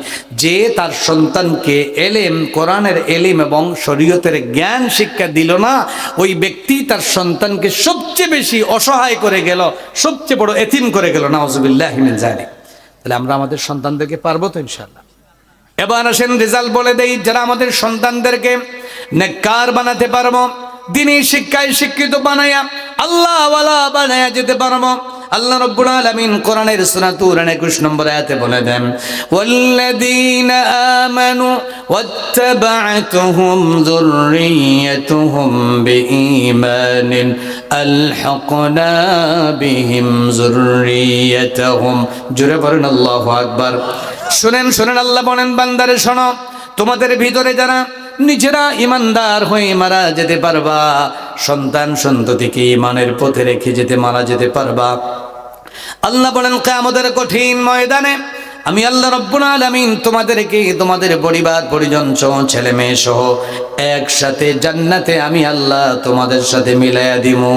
যে তার সন্তানকে এলেম, কোরআনের এলিম এবং শরীয়তের জ্ঞান শিক্ষা দিল না, ওই ব্যক্তি তার সন্তানকে সবচেয়ে বেশি অসহায় করে গেল, সবচেয়ে বড় এতিম করে গেল। নাউজুবিল্লাহি মিন যালিক। তাহলে আমরা আমাদের সন্তানদেরকে পারবো তো ইনশাআল্লাহ? এবার আসেন রেজাল্ট বলে দেই, যারা আমাদের সন্তানদেরকে নেককার বানাতে পারবো, দ্বীনি শিক্ষায় শিক্ষিত বানায়া আল্লাহ ওয়ালা বানায়া যেতে পারবো, আল্লাহ রাব্বুল আলামিন কোরআনের সূরা তুর 21 নম্বর আয়াতে বলে দেন, ওয়াল্লাযীনা আমানু ওয়াত্তাবা'তুহুম যুররিয়্যাতুহুম বিঈমানিন আলহাকনা বিহিম যুররিয়্যাতুহুম। জোরে বলেন আল্লাহু আকবার। শুনেন শুনেন, আল্লাহ বলেন, বান্দারে শোনো, তোমাদের ভিতরে যারা নিজেরা ইমানদার হয়ে মারা যেতে পারবা, সন্তান সন্ততিকে ইমানের পথে রেখে যেতে মারা যেতে পারবা, আল্লাহ বলেন কিয়ামতের কঠিন ময়দানে আমি আল্লাহ রাব্বুল আলামিন তোমাদেরকে, তোমাদের পরিবার পরিজন সহ ছেলে মেয়ে সহ একসাথে জান্নাতে আমি আল্লাহ তোমাদের সাথে মিলাইয়া দিমু।